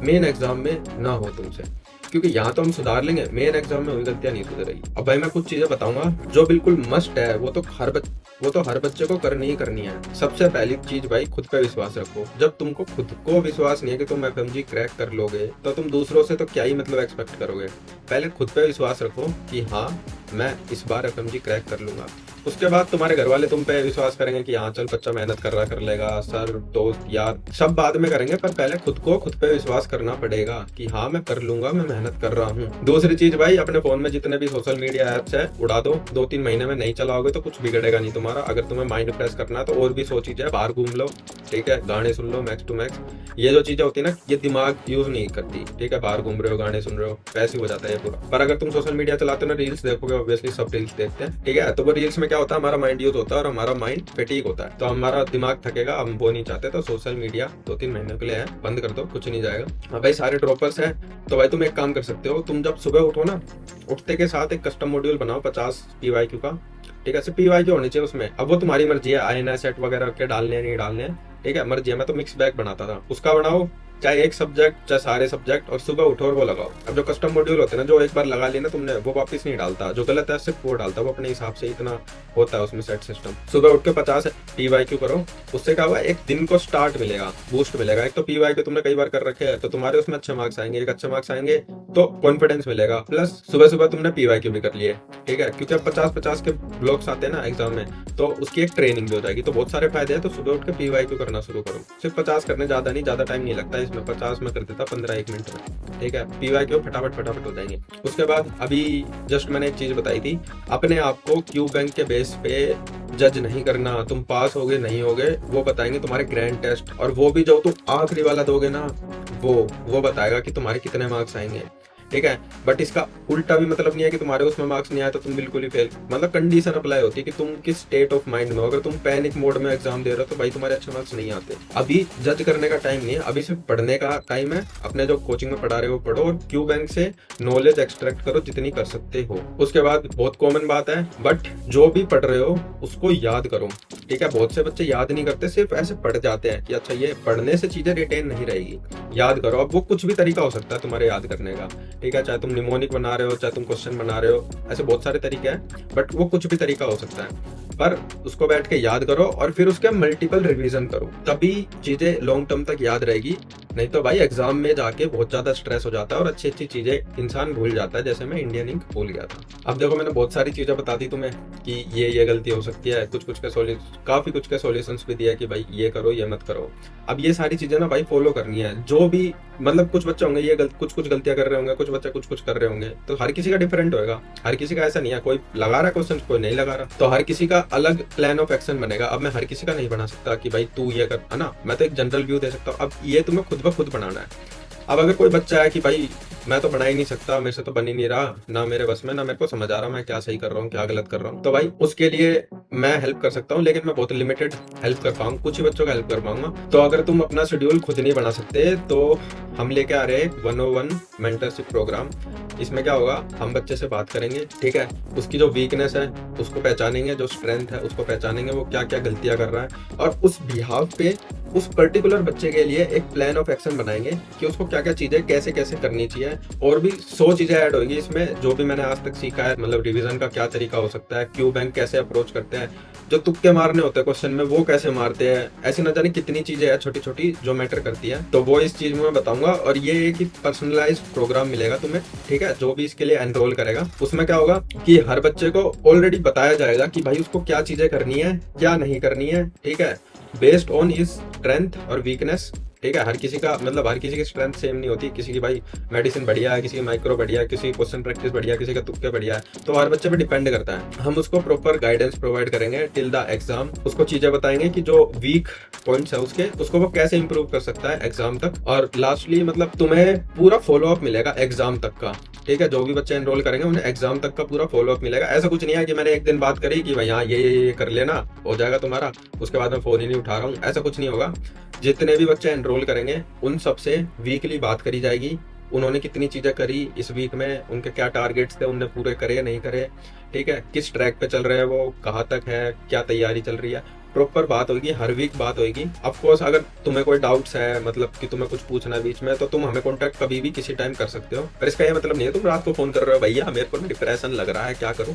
मेन एग्जाम में ना हो तुमसे। क्योंकि यहाँ तो हम सुधार लेंगे, मेन एग्जाम में वही गलतियां नहीं सुधरेगी। अब भाई मैं कुछ चीजें बताऊंगा जो बिल्कुल मस्ट है, वो तो हर बच्चे को करनी ही करनी है। सबसे पहली चीज भाई, खुद पे विश्वास रखो। जब तुमको खुद को विश्वास नहीं है कि तुम एफएमजी क्रैक कर लोगे, तो तुम दूसरों से तो क्या ही मतलब एक्सपेक्ट करोगे। पहले खुद पे विश्वास रखो कि हाँ मैं इस बार एफएमजी क्रैक कर लूंगा। उसके बाद तुम्हारे घर वाले तुम पे विश्वास करेंगे कि हाँ चल बच्चा मेहनत कर लेगा, सर दोस्त यार सब बाद में करेंगे, पर पहले खुद पे विश्वास करना पड़ेगा कि हाँ मैं कर लूंगा, मैं मेहनत कर रहा हूँ। दूसरी चीज भाई, अपने फोन में जितने भी सोशल मीडिया एप्स है उड़ा दो। 2-3 महीने में नहीं चलाओगे तो कुछ बिगड़ेगा नहीं तुम्हारा। अगर तुम्हें माइंड फ्रेश करना है तो और भी 100 चीजें, बाहर घूम लो, ठीक है, गाने सुन लो मैक्स टू मैक्स। ये जो चीजें होती है ना, ये दिमाग यूज नहीं करती, ठीक है, बाहर घूम रहे हो, गाने सुन रहे हो, वैसे हो जाता है पूरा। पर अगर तुम सोशल मीडिया चलाते हो ना, रील्स देखोगे, ऑब्वियसली सब रील्स देखते हैं, ठीक है, तो वो रील्स में क्या होता है, हमारा माइंड यूज होता है और हमारा माइंड फैटीग होता है, तो हमारा दिमाग थकेगा, हम वो नहीं चाहते। तो सोशल मीडिया 2-3 महीने के लिए है, बंद कर दो, कुछ नहीं जाएगा। हाँ भाई, सारे ड्रॉपर्स हैं तो भाई तुम एक काम कर सकते हो, तुम जब सुबह उठो ना, उठते के साथ एक कस्टम मॉड्यूल बनाओ 50 PYQ का, ठीक है, सिर्फ PYQ होनी चाहिए उसमें। अब वो तुम्हारी मर्जी है, INI सेट वगैरह के डालने हैं नहीं डालने हैं, ठीक है, मर्जी है। मैं तो मिक्स बैग बनाता था, उसका बनाओ, चाहे एक सब्जेक्ट चाहे सारे सब्जेक्ट, और सुबह उठो और वो लगाओ। अब जो कस्टम मॉड्यूल होते हैं ना, जो एक बार लगा लिया ना तुमने, वो वापस नहीं डालता, जो गलत है सिर्फ वो डालता, वो अपने हिसाब से इतना होता है उसमें सेट सिस्टम। सुबह उठ के 50 PYQ करो, उससे क्या हुआ, एक दिन को स्टार्ट मिलेगा, बूस्ट मिलेगा। एक तो PYQ तुमने कई बार कर रखे हैं तो तुम्हारे उसमें अच्छे मार्क्स आएंगे, एक अच्छे मार्क्स आएंगे तो कॉन्फिडेंस मिलेगा, प्लस सुबह सुबह तुमने PYQ भी कर लिए, ठीक है, क्योंकि अब 50-50 के ब्लॉक्स आते हैं ना एग्जाम में, तो उसकी एक ट्रेनिंग भी हो जाएगी। तो बहुत सारे फायदे हैं। तो सुबह उठ के PYQ करना शुरू करो, सिर्फ 50 करने, ज्यादा नहीं, ज्यादा टाइम नहीं लगता इसमें, 50 में कर देता 15-1 मिनट में, ठीक है, PYQ फटाफट हो जाएंगे। उसके बाद अभी जस्ट मैंने एक चीज बताई थी, अपने आप को क्यू बैंक के बेस पे जज नहीं करना, तुम पास होगे नहीं होगे वो बताएंगे तुम्हारे ग्रैंड टेस्ट, और वो भी जो तुम आखिरी वाला दोगे ना, वो बताएगा कि तुम्हारे कितने मार्क्स आएंगे, ठीक है। बट इसका उल्टा भी मतलब नहीं है कि तुम्हारे उसमें मार्क्स नहीं आए तो तुम बिल्कुल ही फेल, मतलब कंडीशन अप्लाई होती है कि तुम किस स्टेट ऑफ माइंड में हो। अगर तुम पैनिक मोड में एग्जाम दे रहे हो तो भाई तुम्हारे अच्छे मार्क्स नहीं आते। अभी जज करने का टाइम नहीं है, अभी सिर्फ पढ़ने का टाइम है। अपने जो कोचिंग में पढ़ा रहे हो पढ़ो, और क्यू बैंक से नॉलेज एक्सट्रैक्ट करो जितनी कर सकते हो। उसके बाद बहुत कॉमन बात है, बट जो भी पढ़ रहे हो उसको याद करो, ठीक है। बहुत से बच्चे याद नहीं करते, सिर्फ ऐसे पढ़ जाते हैं कि अच्छा ये पढ़ने से चीजें रिटेन नहीं रहेगी, याद करो। अब वो कुछ भी तरीका हो सकता है तुम्हारे याद करने का, ठीक है, चाहे तुम निमोनिक बना रहे हो, चाहे तुम क्वेश्चन बना रहे हो, ऐसे बहुत सारे तरीके हैं, बट वो कुछ भी तरीका हो सकता है। पर उसको बैठ के याद करो और फिर उसके मल्टीपल रिवीजन करो, तभी चीजें लॉन्ग टर्म तक याद रहेगी। नहीं तो भाई एग्जाम में जाके बहुत ज्यादा स्ट्रेस हो जाता है और अच्छी अच्छी चीजें इंसान भूल जाता है, जैसे मैं इंडियन इंक भूल गया था। अब देखो मैंने बहुत सारी चीजें बता दी तुम्हें कि ये गलती हो सकती है, काफी कुछ के सॉल्यूशंस भी दिया कि भाई ये करो ये मत करो। अब ये सारी चीजें ना भाई फॉलो करनी है। जो भी मतलब कुछ बच्चे होंगे ये कुछ गलतियां कर रहे होंगे, कुछ बच्चे कुछ कर रहे होंगे, तो हर किसी का डिफरेंट होगा, हर किसी का ऐसा नहीं है, कोई लगा रहा क्वेश्चन कोई नहीं लगा रहा, तो हर किसी का अलग प्लान ऑफ एक्शन बनेगा। अब मैं हर किसी का नहीं बना सकता कि भाई तू ये कर, है ना, मैं तो एक जनरल व्यू दे सकता हूँ। अब ये तुम्हें खुद ब खुद बनाना है। अब अगर कोई बच्चा है कि भाई मैं तो बना ही नहीं सकता, मेरे से तो बन ही नहीं रहा, ना मेरे बस में, ना मेरे को समझ आ रहा मैं क्या सही कर रहा हूँ क्या गलत कर रहा हूँ, तो भाई उसके लिए मैं हेल्प कर सकता हूँ, लेकिन मैं बहुत लिमिटेड हेल्प कर पाऊंगा, कुछ ही बच्चों का हेल्प कर पाऊंगा। तो अगर तुम अपना शेड्यूल खुद नहीं बना सकते तो हम लेके आ रहे हैं 101 मेंटरशिप प्रोग्राम। इसमें क्या होगा, हम बच्चे से बात करेंगे, ठीक है, उसकी जो वीकनेस है उसको पहचानेंगे, जो स्ट्रेंथ है उसको पहचानेंगे, वो क्या क्या गलतियां कर रहा है, और उस बिहाफ पे उस पर्टिकुलर बच्चे के लिए एक प्लान ऑफ एक्शन बनाएंगे कि उसको क्या क्या चीजें कैसे कैसे करनी चाहिए। और भी 100 चीजें ऐड होगी इसमें, जो भी मैंने आज तक सीखा है, मतलब रिवीजन का क्या तरीका हो सकता है, क्यू बैंक कैसे अप्रोच करते हैं, जो तुक्के मारने होते हैं क्वेश्चन में वो कैसे मारते हैं, ऐसी न जाने कितनी चीजें हैं छोटी छोटी जो मैटर करती है, तो वो इस चीज में मैं बताऊंगा। और ये एक ही पर्सनलाइज प्रोग्राम मिलेगा तुम्हें, ठीक है, जो भी इसके लिए एनरोल करेगा। उसमें क्या होगा कि हर बच्चे को ऑलरेडी बताया जाएगा कि भाई उसको क्या चीजें करनी है क्या नहीं करनी है, ठीक है, बेस्ड ऑन हिज स्ट्रेंथ और वीकनेस, ठीक है। हर किसी का मतलब हर किसी की स्ट्रेंथ सेम नहीं होती, किसी की भाई मेडिसिन बढ़िया है, किसी की माइक्रो बढ़िया है, किसी की क्वेश्चन प्रैक्टिस बढ़िया, किसी का तुक्के बढ़िया है, तो हर बच्चे पे डिपेंड करता है। हम उसको प्रॉपर गाइडेंस प्रोवाइड करेंगे टिल द एग्जाम, उसको चीजें बताएंगे कि जो वीक पॉइंट्स है उसको वो कैसे इंप्रूव कर सकता है एग्जाम तक। और लास्टली मतलब तुम्हें पूरा फॉलो अप मिलेगा एग्जाम तक का, ठीक है, जो भी बच्चे एनरोल करेंगे उन्हें एग्जाम तक का पूरा फॉलो अप मिलेगा। ऐसा कुछ नहीं है कि मैंने एक दिन बात करी कि भाई हाँ ये कर लेना हो जाएगा तुम्हारा, उसके बाद मैं फोन ही नहीं उठा रहा हूँ, ऐसा कुछ नहीं होगा। जितने भी बच्चे एनरोल करेंगे उन सबसे वीकली बात करी जाएगी, उन्होंने कितनी चीजें करी इस वीक में, उनके क्या टारगेट्स थे, उनने पूरे करे या नहीं करे, ठीक है, किस ट्रैक पे चल रहे हैं वो, कहाँ तक है, क्या तैयारी चल रही है, प्रॉपर बात होगी, हर वीक बात होगी। ऑफ कोर्स अगर तुम्हें कोई डाउट्स है, मतलब कि तुम्हें कुछ पूछना है बीच में, तो तुम हमें कॉन्टैक्ट कभी भी किसी टाइम कर सकते हो। पर इसका ये मतलब नहीं है तुम रात को फोन कर रहे हो भैया मेरे को डिप्रेशन लग रहा है क्या करूं।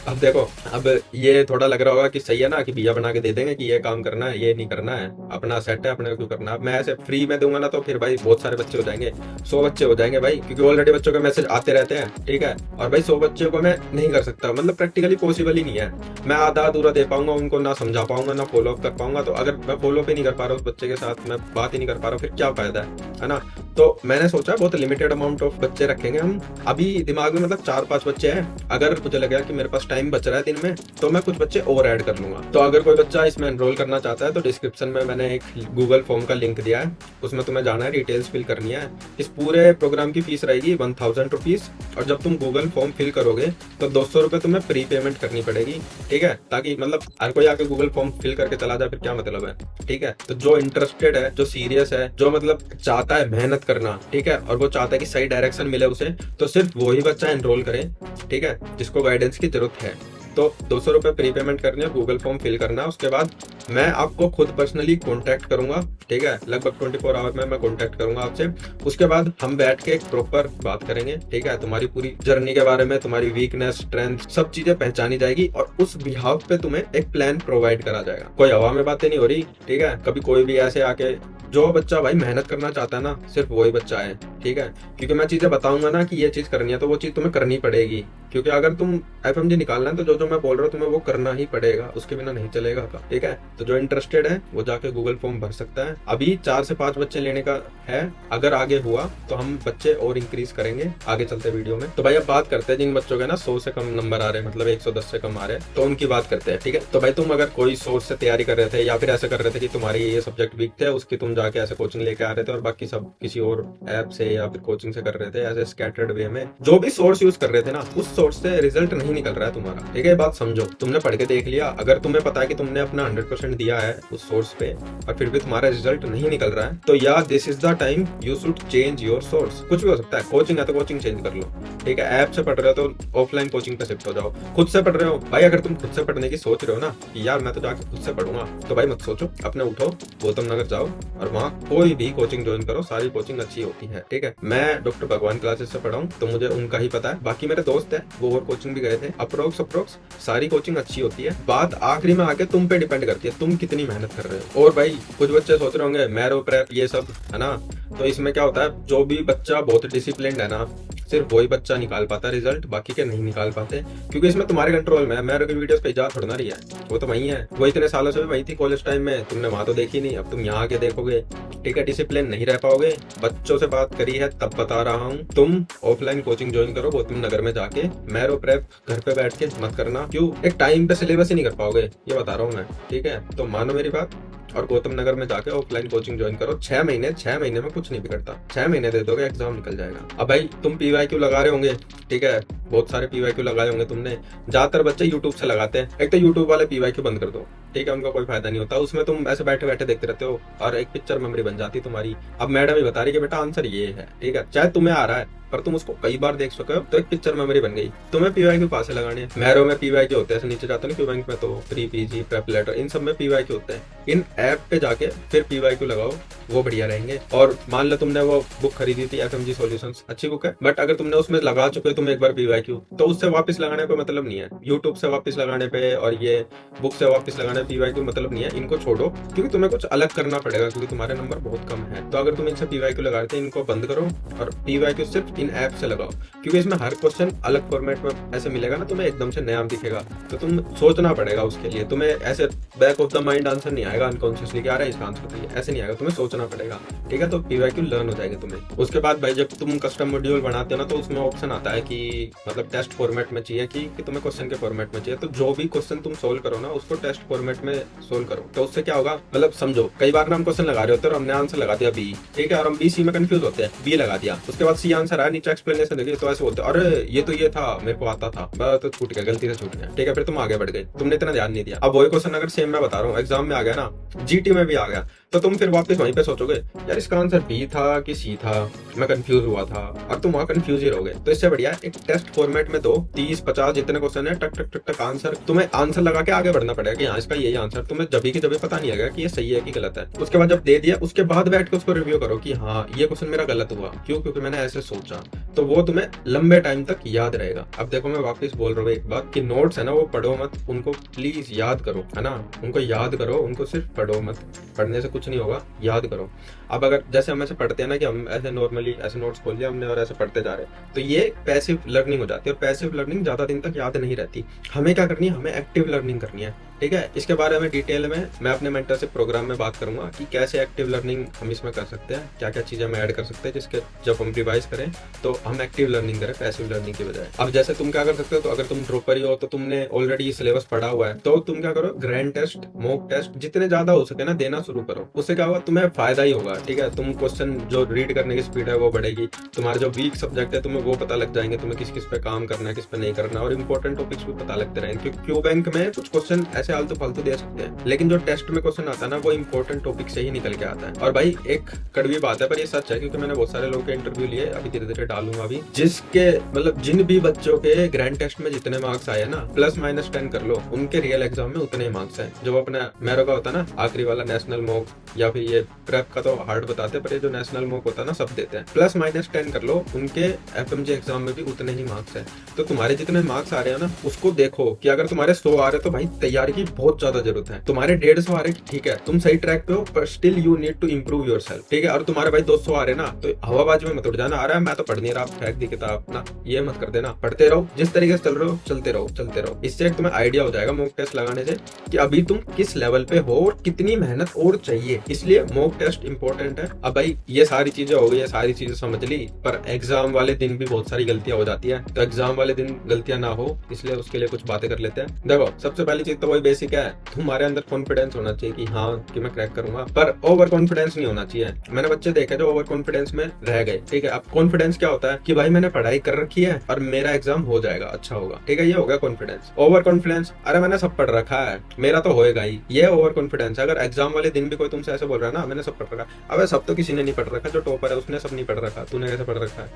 अब देखो, अब ये थोड़ा लग रहा होगा कि सही है ना कि भैया बना के दे देंगे कि ये काम करना है ये नहीं करना है, अपना सेट है अपने को क्यों करना। अब मैं ऐसे फ्री में दूंगा ना तो फिर भाई बहुत सारे बच्चे हो जाएंगे, 100 बच्चे हो जाएंगे भाई, क्योंकि ऑलरेडी बच्चों के मैसेज आते रहते हैं, ठीक है। और भाई 100 बच्चों को मैं नहीं कर सकता, मतलब प्रैक्टिकली पॉसिबल ही नहीं है। मैं आधा अधूरा दे पाऊंगा उनको, ना समझा पाऊंगा ना फॉलो अप कर पाऊंगा। तो अगर मैं फॉलो अप ही नहीं कर पा रहा उस बच्चे के साथ, मैं बात ही नहीं कर पा रहा हूँ, फिर क्या फायदा है ना। तो मैंने सोचा बहुत लिमिटेड अमाउंट ऑफ बच्चे रखेंगे हम। अभी दिमाग में मतलब 4-5 बच्चे हैं। अगर मुझे लगा कि मेरे पास टाइम बच रहा है दिन में तो मैं कुछ बच्चे और ऐड कर लूंगा। तो अगर कोई बच्चा इसमें एनरोल करना चाहता है तो डिस्क्रिप्शन में मैंने एक गूगल फॉर्म का लिंक दिया है, उसमें तुम्हें जाना है, डिटेल्स फिल करनी है। इस पूरे प्रोग्राम की फीस रहेगी 1000 रुपीज, और जब तुम गूगल फॉर्म फिल करोगे तो 200 रुपए तुम्हें प्री पेमेंट करनी पड़ेगी, ठीक है। ताकि मतलब हर कोई आके गूगल फॉर्म फिल करके चला जाए, फिर क्या मतलब है, ठीक है। तो जो इंटरेस्टेड है, जो सीरियस है, जो मतलब चाहता है मेहनत करना, ठीक है, और वो चाहता है कि सही डायरेक्शन मिले उसे, तो सिर्फ वही बच्चा एनरोल करे, ठीक है, जिसको गाइडेंस की जरूरत है। तो 200 रुपए प्री पेमेंट करनी है, गूगल फॉर्म फिल करना है, उसके बाद मैं आपको खुद पर्सनली कांटेक्ट करूंगा, ठीक है। लगभग 24 आवर में मैं कांटेक्ट करूंगा आपसे। उसके बाद हम बैठ के एक प्रॉपर बात करेंगे, ठीक है, तुम्हारी पूरी जर्नी के बारे में, तुम्हारी वीकनेस स्ट्रेंथ सब चीजें पहचानी जाएगी, और उस बिहाफ पे तुम्हें एक प्लान प्रोवाइड करा जाएगा। कोई हवा में बातें नहीं हो रही, ठीक है। कभी कोई भी ऐसे आके, जो बच्चा भाई मेहनत करना चाहता है ना, सिर्फ वही बच्चा है, ठीक है। क्योंकि मैं चीजें बताऊंगा ना कि ये चीज करनी है तो वो चीज तुम्हें करनी पड़ेगी, क्योंकि अगर तुम एफएमजी निकालना है तो जो मैं बोल रहा हूँ तुम्हें वो करना ही पड़ेगा, उसके बिना नहीं चलेगा, ठीक है। तो जो इंटरेस्टेड है वो जाके गूगल फॉर्म भर सकता है। अभी 4 से 5 बच्चे लेने का है, अगर आगे हुआ तो हम बच्चे और इंक्रीज करेंगे आगे चलते वीडियो में। तो भाई अब बात करते हैं जिन बच्चों के ना 100 से कम नंबर आ रहे हैं, मतलब 110 से कम आ रहे हैं, तो उनकी बात करते हैं, ठीक है। तो भाई तुम अगर कोई सोर्स से तैयारी कर रहे थे, या फिर ऐसा कर रहे थे कि तुम्हारे ये सब्जेक्ट वीक थे, उसकी तुम जाके ऐसे कोचिंग लेके आ रहे थे, और बाकी सब किसी और ऐप से या फिर कोचिंग से कर रहे थे, ऐसे स्कैटर्ड वे में जो भी सोर्स यूज कर रहे थे ना, उस सोर्स से रिजल्ट नहीं निकल रहा है तुम्हारा, ठीक है। बात समझो, तुमने पढ़ के देख लिया, अगर तुम्हें पता है कि तुमने अपना 100% दिया है उस सोर्स पे और फिर भी तुम्हारा रिजल्ट नहीं निकल रहा है, तो या this is the time you should change your source. कुछ भी हो सकता है, कोचिंग है तो कोचिंग चेंज कर लो, ठीक है। ऐप से पढ़ रहे हो तो ऑफलाइन कोचिंग पे शिफ्ट हो जाओ। खुद से पढ़ रहे हो भाई, अगर तुम खुद से पढ़ने की सोच रहे हो ना कि यार मैं तो जाके खुद से पढ़ूंगा, तो भाई मत सोचो, अपने उठो गौतम नगर जाओ और वहाँ कोई भी कोचिंग ज्वाइन करो, सारी कोचिंग अच्छी होती है, ठीक है। मैं डॉक्टर भगवान क्लासेस से पढ़ा हूँ तो मुझे उनका ही पता है, बाकी मेरे दोस्त है वो और कोचिंग भी गए थे। अप्रोक्स सारी कोचिंग अच्छी होती है, बात आखिरी में आके तुम पे डिपेंड करती है तुम कितनी मेहनत कर रहे हो। और भाई कुछ बच्चे सोच रहे होंगे मैरो प्रेप ये सब है ना, तो इसमें क्या होता है, जो भी बच्चा बहुत डिसिप्लिन है ना, सिर्फ वही बच्चा निकाल पाता है रिजल्ट, बाकी के नहीं निकाल पाते, क्योंकि इसमें तुम्हारे कंट्रोल में है। मेरे की वीडियोस पे जा थोड़ा ना रही है, वो तो वही है, वो इतने सालों से भी वही थी कॉलेज टाइम में, तुमने वहां तो देखी नहीं, अब तुम यहाँ आके देखोगे, ठीक है। डिसिप्लिन नहीं रह पाओगे, बच्चों से बात करी है तब बता रहा हूँ, तुम ऑफलाइन कोचिंग ज्वाइन करो गौतम नगर में जाके, मैरो प्रेप घर पे बैठ के मत करना, क्यों, एक टाइम पे सिलेबस ही नहीं कर पाओगे, ये बता रहा हूँ मैं, ठीक है। तो मानो मेरी बात और गौतम नगर में जाके ऑफलाइन कोचिंग ज्वाइन करो। 6 महीने में कुछ नहीं बिगड़ता, 6 महीने दे दोगे एग्जाम निकल जाएगा। अब भाई तुम पीवाईक्यू लगा रहे होंगे, ठीक है, बहुत सारे पीवाईक्यू लगाए होंगे तुमने। ज्यादातर बच्चे यूट्यूब से लगाते हैं, एक तो यूट्यूब वाले पीवाईक्यू बंद कर दो, ठीक है, उनका कोई फायदा नहीं होता, उसमें तुम ऐसे बैठे बैठे देखते रहते हो और एक पिक्चर मेमोरी बन जाती तुम्हारी। अब मैडम ही बता रही कि बेटा आंसर ये है, ठीक है, चाहे तुम्हें आ रहा है पर तुम उसको कई बार देख चुके हो, तो एक पिक्चर मेमोरी बन गई। तुम्हें पीवाईक्यू पास से लगाने हैं, मैरो में पीवाईक्यू होते हैं, नीचे जाते हैं बैंक में तो प्री पीजी प्रेप लेटर इन सब में पीवाईक्यू होते हैं। इन ऐप पे जाके फिर पीवाईक्यू लगाओ, वो बढ़िया रहेंगे। और मान लो तुमने वो बुक खरीदी थी एफएमजी सॉल्यूशंस, अच्छी बुक है, बट अगर तुमने उसमें लगा चुके हो तुम एक बार पीवाईक्यू, तो उससे वापस लगाने पे मतलब नहीं है, यूट्यूब से वापस लगाने पे और ये बुक से वापस लगाने पीवाईक्यू मतलब नहीं है, इनको छोड़ो, क्योंकि तुम्हें कुछ अलग करना पड़ेगा, क्योंकि तुम्हारे नंबर बहुत कम है। तो अगर तुम इनसे पीवाईक्यू लगा रहे थे, इनको बंद करो और पीवाईक्यू सिर्फ इन ऐप से लगाओ, क्योंकि इसमें हर क्वेश्चन अलग फॉर्मेट में ऐसे मिलेगा ना, तुम्हें एकदम से नया दिखेगा, तो तुम सोचना पड़ेगा उसके लिए, तुम्हें ऐसे back of the mind answer नहीं आएगा अनकॉन्शियसली कि आ रहा है इसका आंसर तो ये, ऐसे नहीं आएगा, तुम्हें सोचना पड़ेगा, ठीक है। तो पीवाईक्यू लर्न हो जाएगा तुम्हें। उसके बाद भाई जब तुम कस्टम मॉड्यूल बनाते हो ना, तो उसमें ऑप्शन आता है कि मतलब टेस्ट फॉर्मेट में चाहिए कि तुम्हें क्वेश्चन के फॉर्मेट में चाहिए, तो जो भी क्वेश्चन तुम सोल्व करो ना उसको टेस्ट फॉर्मेट में सोल्व करो। तो उससे क्या होगा, मतलब समझो कई बार ना हम क्वेश्चन लगा रहे होते हैं और हमने आंसर लगा दिया बी, ठीक है, और हम बी सी में कंफ्यूज होते हैं, बी लगा दिया, उसके बाद सी आंसर आया, यार नीचे एक्सप्लेनेशन देखिए तो ऐसे बोलते अरे ये था, मेरे को आता था, मैं तो छूट गया, गलती से छूट गया, ठीक है, फिर तुम आगे बढ़ गए, तुमने इतना ध्यान नहीं दिया। अब वही क्वेश्चन अगर सेम मैं बता रहा हूँ एग्जाम में आ गया ना, जीटी में भी आ गया, तो तुम फिर वापस वहीं पे सोचोगे यार इसका आंसर बी था कि सी था, मैं कंफ्यूज हुआ था, और तुम वहां कंफ्यूज ही रहोगे। तो इससे बढ़िया एक टेस्ट फॉर्मेट में दो, 30-50 जितने क्वेश्चन है, टक टक टक टक आंसर, तुम्हें आंसर लगा के आगे बढ़ना पड़ेगा कि हाँ इसका यही आंसर, तुम्हें जभी की जभी पता नहीं आएगा कि ये सही है कि गलत है। उसके बाद जब दे दिया उसके बाद बैठ के उसको रिव्यू करो कि हाँ ये क्वेश्चन मेरा गलत हुआ क्यों, क्योंकि मैंने ऐसे सोचा, तो वो तुम्हें लंबे टाइम तक याद रहेगा। अब देखो मैं वापस बोल रहा हूँ एक बात कि नोट्स है ना वो पढ़ो मत, उनको प्लीज याद करो, है ना, उनको याद करो, उनको सिर्फ पढ़ो मत, पढ़ने से कुछ नहीं होगा, याद करो। अब अगर जैसे हम ऐसे पढ़ते हैं ना कि हम ऐसे नॉर्मली ऐसे नोट्स खोल लिया हमने और ऐसे पढ़ते जा रहे हैं, तो ये पैसिव लर्निंग हो जाती है, और पैसिव लर्निंग ज्यादा दिन तक याद नहीं रहती। हमें क्या करनी है, हमें एक्टिव लर्निंग करनी है, ठीक है। इसके बारे में डिटेल में मैं अपने मेंटरशिप प्रोग्राम में बात करूंगा कि कैसे एक्टिव लर्निंग हम इसमें कर सकते हैं, क्या क्या चीजें हम ऐड कर सकते हैं जिसके जब हम रिवाइज करें तो हम एक्टिव लर्निंग करें पैसिव लर्निंग की बजाय। अब जैसे तुम क्या कर सकते हो, तो अगर तुम ड्रॉपर ही हो तो तुमने ऑलरेडी सिलेबस पढ़ा हुआ है, तो तुम क्या करो, ग्रैंड टेस्ट, मॉक टेस्ट जितने ज्यादा हो सके ना देना शुरू करो। उससे क्या होगा, तुम्हें फायदा ही होगा, ठीक है। तुम क्वेश्चन जो रीड करने की स्पीड है वो बढ़ेगी, तुम्हारे जो वीक सब्जेक्ट है तुम्हें वो पता लग जाएंगे, तुम्हें किस किस पे काम करना है, किस पे नहीं करना, और इंपॉर्टेंट टॉपिक्स भी पता लगते रहेंगे। क्योंकि क्यू बैंक में कुछ क्वेश्चन ऐसे आलतू फालतू दे सकते हैं, लेकिन जो टेस्ट में क्वेश्चन आता है ना वो इंपॉर्टेंट टॉपिक से ही निकल के आता है। और भाई एक कड़वी बात है पर ये सच है, क्योंकि मैंने बहुत सारे लोगों के इंटरव्यू लिए, अभी धीरे धीरे डालूंगा अभी, जिसके मतलब जिन भी बच्चों के ग्रैंड टेस्ट में जितने मार्क्स आए ना +-10 कर लो, उनके रियल एग्जाम में उतने ही मार्क्स है। जो अपना मैरो का होता है ना आखिरी वाला नेशनल मॉक, या फिर ये प्रेप का तो हार्ड बताते हैं, पर ये जो नेशनल मॉक होता है ना सब देते हैं, +-10 कर लो, उनके एफएमजी एग्जाम में भी उतने ही मार्क्स है। तो तुम्हारे जितने मार्क्स आ रहे हैं ना उसको देखो कि अगर तुम्हारे 100 आ रहे तो भाई तैयारी की बहुत ज्यादा जरूरत है। तुम्हारे 150 आ रहे ठीक है, तुम सही ट्रैक पे हो, पर still you need to improve yourself, ठीक है। और तुम्हारे भाई 200 आ रहे ना, तो हवाबाजी में मत उड़ जाना, आ रहा है मैं तो पढ़ नहीं रहा, फेंक दी किताब ना, ये मत कर देना, पढ़ते रहो, जिस तरीके से चल रहे हो चलते रहो चलते रहो। इससे एक तुम्हें आइडिया हो जाएगा मॉक टेस्ट लगाने से कि अभी तुम किस लेवल पे हो और कितनी मेहनत और चाहिए, इसलिए मॉक टेस्ट इंपॉर्टेंट है। अब भाई ये सारी चीजें हो गई, ये सारी चीजें समझ ली, पर एग्जाम वाले दिन भी बहुत सारी गलतियां हो जाती है, तो एग्जाम वाले दिन गलतियां ना हो इसलिए उसके लिए कुछ बातें कर लेते हैं। देखो सबसे पहली चीज तो वही बेसिक है, तुम्हारे अंदर कॉन्फिडेंस होना चाहिए कि हाँ कि मैं क्रैक करूंगा, पर ओवर कॉन्फिडेंस नहीं होना चाहिए। मैंने बच्चे देखे जो ओवर कॉन्फिडेंस में रह गए, ठीक है। अब कॉन्फिडेंस क्या होता है कि भाई मैंने पढ़ाई कर रखी है और मेरा एग्जाम हो जाएगा, अच्छा होगा, ठीक है, ये हो गया कॉन्फिडेंस। ओवर कॉन्फिडेंस, अरे मैंने सब पढ़ रखा है, मेरा तो होएगा ही, ये ओवर कॉन्फिडेंस है। अगर एग्जाम वाले दिन भी कोई तुमसे ऐसे बोल रहा है ना मैंने सब पढ़ रखा, अब सब तो किसी ने नहीं पढ़ रखा, जो टॉपर है उसने सब नहीं पढ़ रखा, तूने कैसे पढ़ रखा है,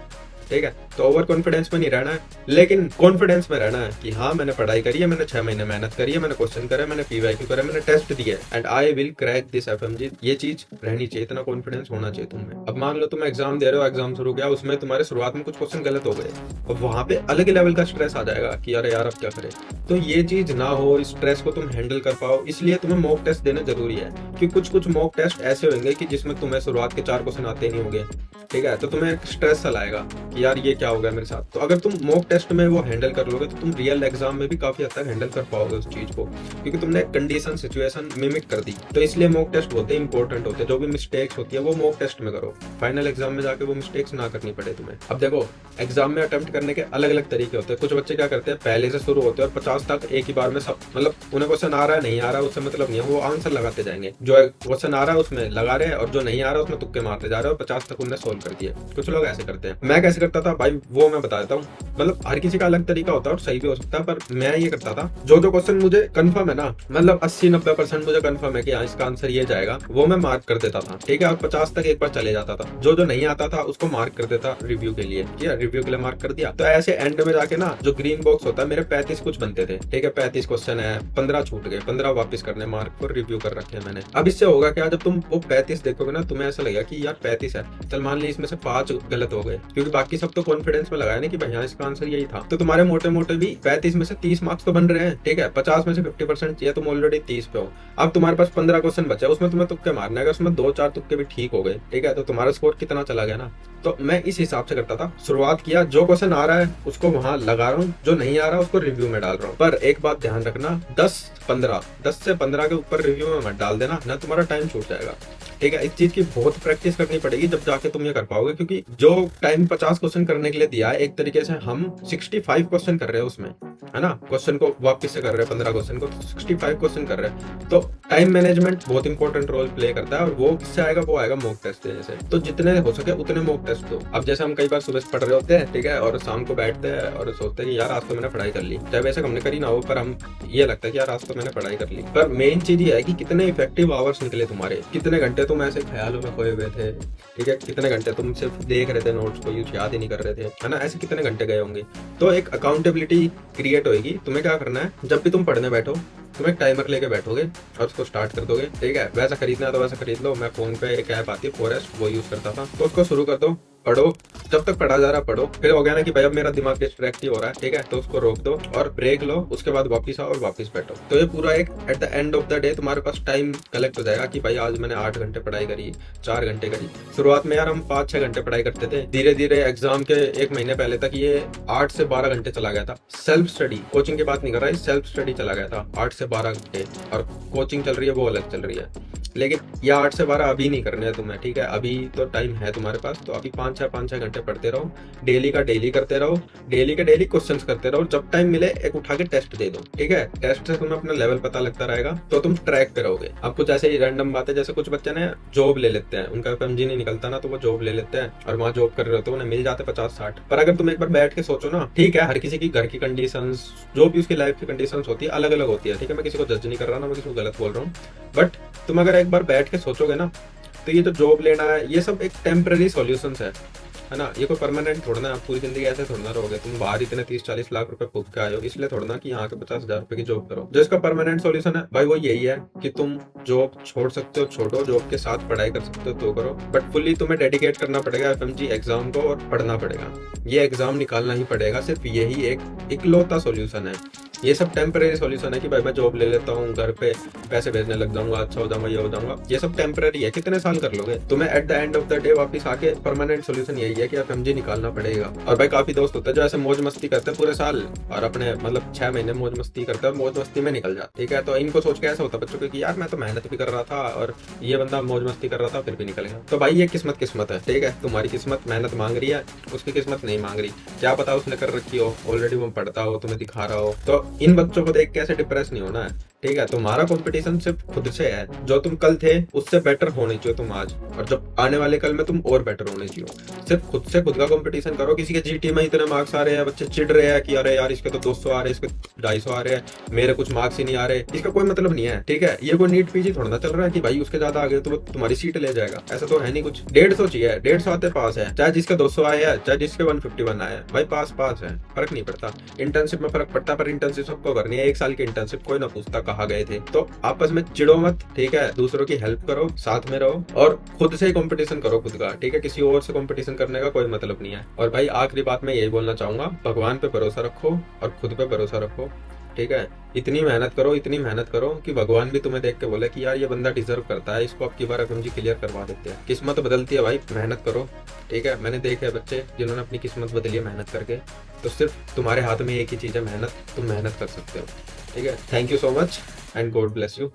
ठीक है। तो ओवर कॉन्फिडेंस में नहीं रहना है, लेकिन कॉन्फिडेंस में रहना है कि हाँ मैंने पढ़ाई करी है, मैंने 6 महीने मेहनत करी है, मैंने क्वेश्चन करे, मैंने पीवाईक्यू करे, मैंने टेस्ट दिए, and I will crack this FMG. ये चीज रहनी चाहिए, इतना कॉन्फिडेंस होना चाहिए तुम्हें। अब मान लो तुम एग्जाम दे रहे हो, एग्जाम शुरू किया, उसमें तुम्हारे शुरुआत में कुछ क्वेश्चन गलत हो गए, अब वहां पे अलग ही लेवल का स्ट्रेस आ जाएगा कि अरे यार अब क्या करें। तो ये चीज ना हो, इस स्ट्रेस को तुम हैंडल कर पाओ, इसलिए तुम्हें मॉक टेस्ट देना जरूरी है। क्योंकि कुछ मॉक टेस्ट ऐसे होंगे कि जिसमें तुम्हें शुरुआत के 4 क्वेश्चन आते नहीं होंगे, ठीक है, तो तुम्हें स्ट्रेस सा लाएगा कि यार ये क्या हो गया मेरे साथ। तो अगर तुम मॉक टेस्ट में वो हैंडल कर लोगे तो तुम रियल एग्जाम में भी काफी हद तक हैंडल कर पाओगे उस चीज को, क्योंकि तुमने कंडीशन सिचुएशन मिमिक कर दी। तो इसलिए मॉक टेस्ट होते हैं इंपॉर्टेंट होते हैं, जो भी मिस्टेक्स होती है वो मॉक टेस्ट में करो, फाइनल एग्जाम में जाके वो मिस्टेक्स ना करनी पड़े तुम्हें। अब देखो एग्जाम में अटेम्प्ट करने के अलग अलग तरीके होते हैं। कुछ बच्चे क्या करते हैं पहले से शुरू होते हैं और 50 तक एक ही बार में सब, मतलब उन्हें क्वेश्चन आ रहा है नहीं आ रहा है उससे मतलब नहीं है, वो आंसर लगाते जाएंगे, जो क्वेश्चन आ रहा है उसमें लगा रहे हैं और जो नहीं आ रहा है उसमें तुक्के मारते जा रहे हैं और 50 तक उन्हें सोल्व कर दिया। कुछ लोग ऐसे करते हैं, मैं कैसे करता था भाई वो मैं बता देता हूँ। मतलब हर किसी का अलग तरीका होता है और सही भी हो सकता है, पर मैं ये करता था जो क्वेश्चन मुझे कंफर्म है ना, मतलब 80-90% मुझे कंफर्म है कि हाँ इसका आंसर ये जाएगा, वो मैं मार्क कर देता था, ठीक है। और 50 तक एक बार चले जाता था, जो नहीं आता था उसको मार्क कर देता रिव्यू के लिए, ठीक है, रिव्यू के लिए मार्क कर दिया। तो ऐसे एंड में जाके ना जो ग्रीन बॉक्स होता है मेरे 35 कुछ बनते थे, ठीक है, 35 क्वेश्चन है, 15 छूट गए, 15 वापस करने मार्क पर रिव्यू कर रखे हैं मैंने। अब इससे होगा क्या, जब तुम वो 35 देखोगे ना तुम्हें ऐसा लगेगा कि यार 35 है, चल मान ली इसमें से 5 गलत हो गए, क्योंकि बाकी सब तो कॉन्फिडेंस में लगाया ना कि भाई इसका आंसर यही था। तो तुम्हारे मोटे मोटे भी 35 में से 30 मार्क्स तो बन रहे हैं, ठीक है, 50 में से 50% चाहिए, तुम ऑलरेडी 30 पे हो। अब तुम्हारे पास 15 क्वेश्चन बचे, उसमें तुम्हें तुक्के मारने, अगर उसमें 2-4 तुक्के भी ठीक हो गए, ठीक है, तो तुम्हारा स्कोर कितना चला गया ना। तो मैं इस हिसाब से करता था, शुरुआत किया, जो क्वेश्चन आ रहा है उसको वहां लगा रहा हूँ, जो नहीं आ रहा उसको रिव्यू में डाल रहा हूँ। पर एक बात ध्यान रखना, 10 से 15 के ऊपर रिव्यू में मत डाल देना, ना तुम्हारा टाइम छूट जाएगा। ठीक है, इस चीज की बहुत प्रैक्टिस करनी पड़ेगी जब जाके तुम ये कर पाओगे, क्योंकि जो टाइम 50 क्वेश्चन करने के लिए दिया है, एक तरीके से हम 65 क्वेश्चन कर रहे हैं उसमें, है ना, क्वेश्चन को वापस से कर रहे हैं, 15 क्वेश्चन को 65 क्वेश्चन कर रहे हैं। तो टाइम मैनेजमेंट बहुत इंपॉर्टेंट रोल प्ले करता है, और वो किससे आएगा, वो आएगा मॉक टेस्ट देने से। तो जितने हो सके उतने मॉक टेस्ट दो। अब जैसे हम कई बार सुबह पढ़ रहे होते हैं, ठीक है, और शाम को बैठते हैं और सोचते हैं कि यार आज तो मैंने पढ़ाई कर ली, चाहे वैसे हमने करी ना हो, पर हम ये लगता है कि यार आज तो मैंने पढ़ाई कर ली। पर मेन चीज ये है कि कितने इफेक्टिव आवर्स निकले तुम्हारे, कितने घंटे तुम ऐसे ख्यालों में खोए हुए थे, ठीक है, कितने घंटे तुम सिर्फ देख रहे थे नोट्स को, यूज याद ही नहीं कर रहे थे, है ना, ऐसे कितने घंटे गए होंगे। तो एक अकाउंटेबिलिटी क्रिएट होगी। तुम्हें क्या करना है, जब भी तुम पढ़ने बैठो तुम एक टाइमर लेके बैठोगे और उसको स्टार्ट कर दोगे, ठीक है, वैसा खरीदना है तो वैसा खरीद लो। मैं फोन पे एक ऐप आती है फॉरेस्ट, वो यूज करता था, तो उसको शुरू कर दो, पढ़ो, जब तक पढ़ा जा रहा पढ़ो, फिर हो गया ना कि भाई अब मेरा दिमाग डिस्ट्रैक्ट ही हो रहा है, ठीक है, तो उसको रोक दो और ब्रेक लो, उसके बाद वापस आओ और वापस बैठो। तो ये पूरा एक at the end of the day तुम्हारे पास टाइम कलेक्ट हो जाएगा कि भाई आज मैंने 8 घंटे पढ़ाई करी, 4 घंटे करी। शुरुआत में यार हम 5-6 घंटे पढ़ाई करते थे, धीरे धीरे एग्जाम के 1 महीने पहले तक ये 8 से 12 घंटे चला गया था। सेल्फ स्टडी, कोचिंग की बात नहीं कर रहा है, सेल्फ स्टडी चला गया था 8 से 12 घंटे, और कोचिंग चल रही है वो अलग चल रही है। लेकिन ये 8 से 12 अभी नहीं करने हैं तुम्हें, ठीक है, अभी तो टाइम है तुम्हारे पास, तो अभी 5-6 घंटे पढ़ते रहो, डेली का डेली करते रहो, डेली के डेली क्वेश्चंस करते रहो, जब टाइम मिले एक उठा के टेस्ट दे दो, ठीक है, टेस्ट से तुम्हें अपना लेवल पता लगता रहेगा, तो तुम ट्रैक पे रहोगे। अब कुछ ऐसे ही रैंडम बातें, जैसे कुछ बच्चे ने जॉब ले लेते हैं, उनका एफएमजी नहीं निकलता ना, तो वो जॉब ले लेते हैं और वहाँ जॉब कर रहे होते हैं, उन्हें मिल जाते 50-60। पर अगर तुम एक बार बैठ के सोचो ना, ठीक है, हर किसी की घर की कंडीशंस, जो भी उसकी लाइफ की कंडीशंस होती है अलग अलग होती है, ठीक है, मैं किसी को जज नहीं कर रहा ना, मैं किसी को गलत बोल रहा हूँ, बट तुम अगर एक बार बैठ के सोचोगे ना, तो ये जो जॉब लेना है ये सब एक टेम्पररी सॉल्यूशंस है ना, ये कोई परमानेंट थोड़ा ना, आप पूरी जिंदगी ऐसे थोड़ा ना रहोगे। तुम बाहर इतने 30-40 लाख रुपए फूक के आए हो, इसलिए थोड़ा ना कि यहाँ के 50,000 रुपए की जॉब करो। जो इसका परमानेंट सॉल्यूशन है भाई वो यही है कि तुम जॉब छोड़ सकते हो, छोड़ो, जॉब के साथ पढ़ाई कर सकते हो तो करो, बट फुल्ली तुम्हें डेडिकेट करना पड़ेगा एफएमजी एग्जाम को और पढ़ना पड़ेगा, ये एग्जाम निकालना ही पड़ेगा। सिर्फ यही एक इकलौता सॉल्यूशन है। ये सब टेम्पररी सॉल्यूशन है कि भाई मैं जॉब ले लेता हूँ, घर पे पैसे भेजने लग जाऊंगा, अच्छा हो जाऊंगा, ये हो जाऊंगा, ये सब टेम्पररी है। कितने साल कर लोगे, तुम्हें at the end of the day वापस आके परमानेंट सॉल्यूशन यही है कि एफएमजी निकालना पड़ेगा। और भाई काफी दोस्त होते हैं जो ऐसे मौज मस्ती करते हैं पूरे साल, और अपने मतलब 6 महीने मौज मस्ती करते हैं, मौज मस्ती में निकल जाते, ठीक है। तो इनको सोच के ऐसा होता है बच्चों को कि यार मैं तो मेहनत भी कर रहा था और ये बंदा मौज मस्ती कर रहा था फिर भी निकल गया। तो भाई ये किस्मत है, ठीक है, तुम्हारी किस्मत मेहनत मांग रही है, उसकी किस्मत नहीं मांग रही, क्या पता उसने कर रखी हो ऑलरेडी, वो पढ़ता हो, तुम्हें दिखा रहा हो। तो इन बच्चों को देख कैसे डिप्रेस नहीं होना है, ठीक है। तुम्हारा कंपटीशन सिर्फ खुद से है, जो तुम कल थे उससे बेटर होने चाहिए तुम आज, और जब आने वाले कल में तुम और बेटर होने चाहिए। सिर्फ खुद से खुद का कंपटीशन करो। किसी के जीटी में इतने मार्क्स आ रहे हैं, बच्चे चिढ़ रहे हैं कि अरे यार इसके तो 200 आ रहे हैं, इसके 250 आ रहे हैं, मेरे कुछ मार्क्स ही नहीं आ रहे, इसका कोई मतलब नहीं है, ठीक है। ये कोई नीट पीजी थोड़ा ना चल रहा है कि भाई उसके ज्यादा आ गए तो वो तुम्हारी सीट ले जाएगा, ऐसा तो है नहीं कुछ। 150 चाहिए, 150 आते पास है, चाहे जिसके 200 आए हैं, चाहे जिसके 151 आए हैं, भाई पास है, फर्क नहीं पड़ता। इंटर्नशिप में फर्क पड़ता है, पर इंटर्नशिप सबको करनी है, 1 साल की इंटर्नशिप कोई ना पूछता कहाँ गए थे। तो आपस में चिड़ो मत, ठीक है, दूसरों की हेल्प करो, साथ में रहो, और खुद से ही कंपटीशन करो खुद का, ठीक है, किसी और से कंपटीशन करने का कोई मतलब नहीं है। और भाई आखिरी बात मैं यही बोलना चाहूंगा, भगवान पे भरोसा रखो और खुद पे भरोसा रखो, ठीक है। इतनी मेहनत करो कि भगवान भी तुम्हें देख के बोले कि यार ये बंदा डिजर्व करता है, इसको अब की बार एफएमजी क्लियर करवा देते हैं। किस्मत बदलती है भाई, मेहनत करो, ठीक है। मैंने देखे बच्चे जिन्होंने अपनी किस्मत बदली है मेहनत करके। तो सिर्फ तुम्हारे हाथ में एक ही चीज है, मेहनत, तुम मेहनत कर सकते हो, ठीक है। Thank you so much and God bless you.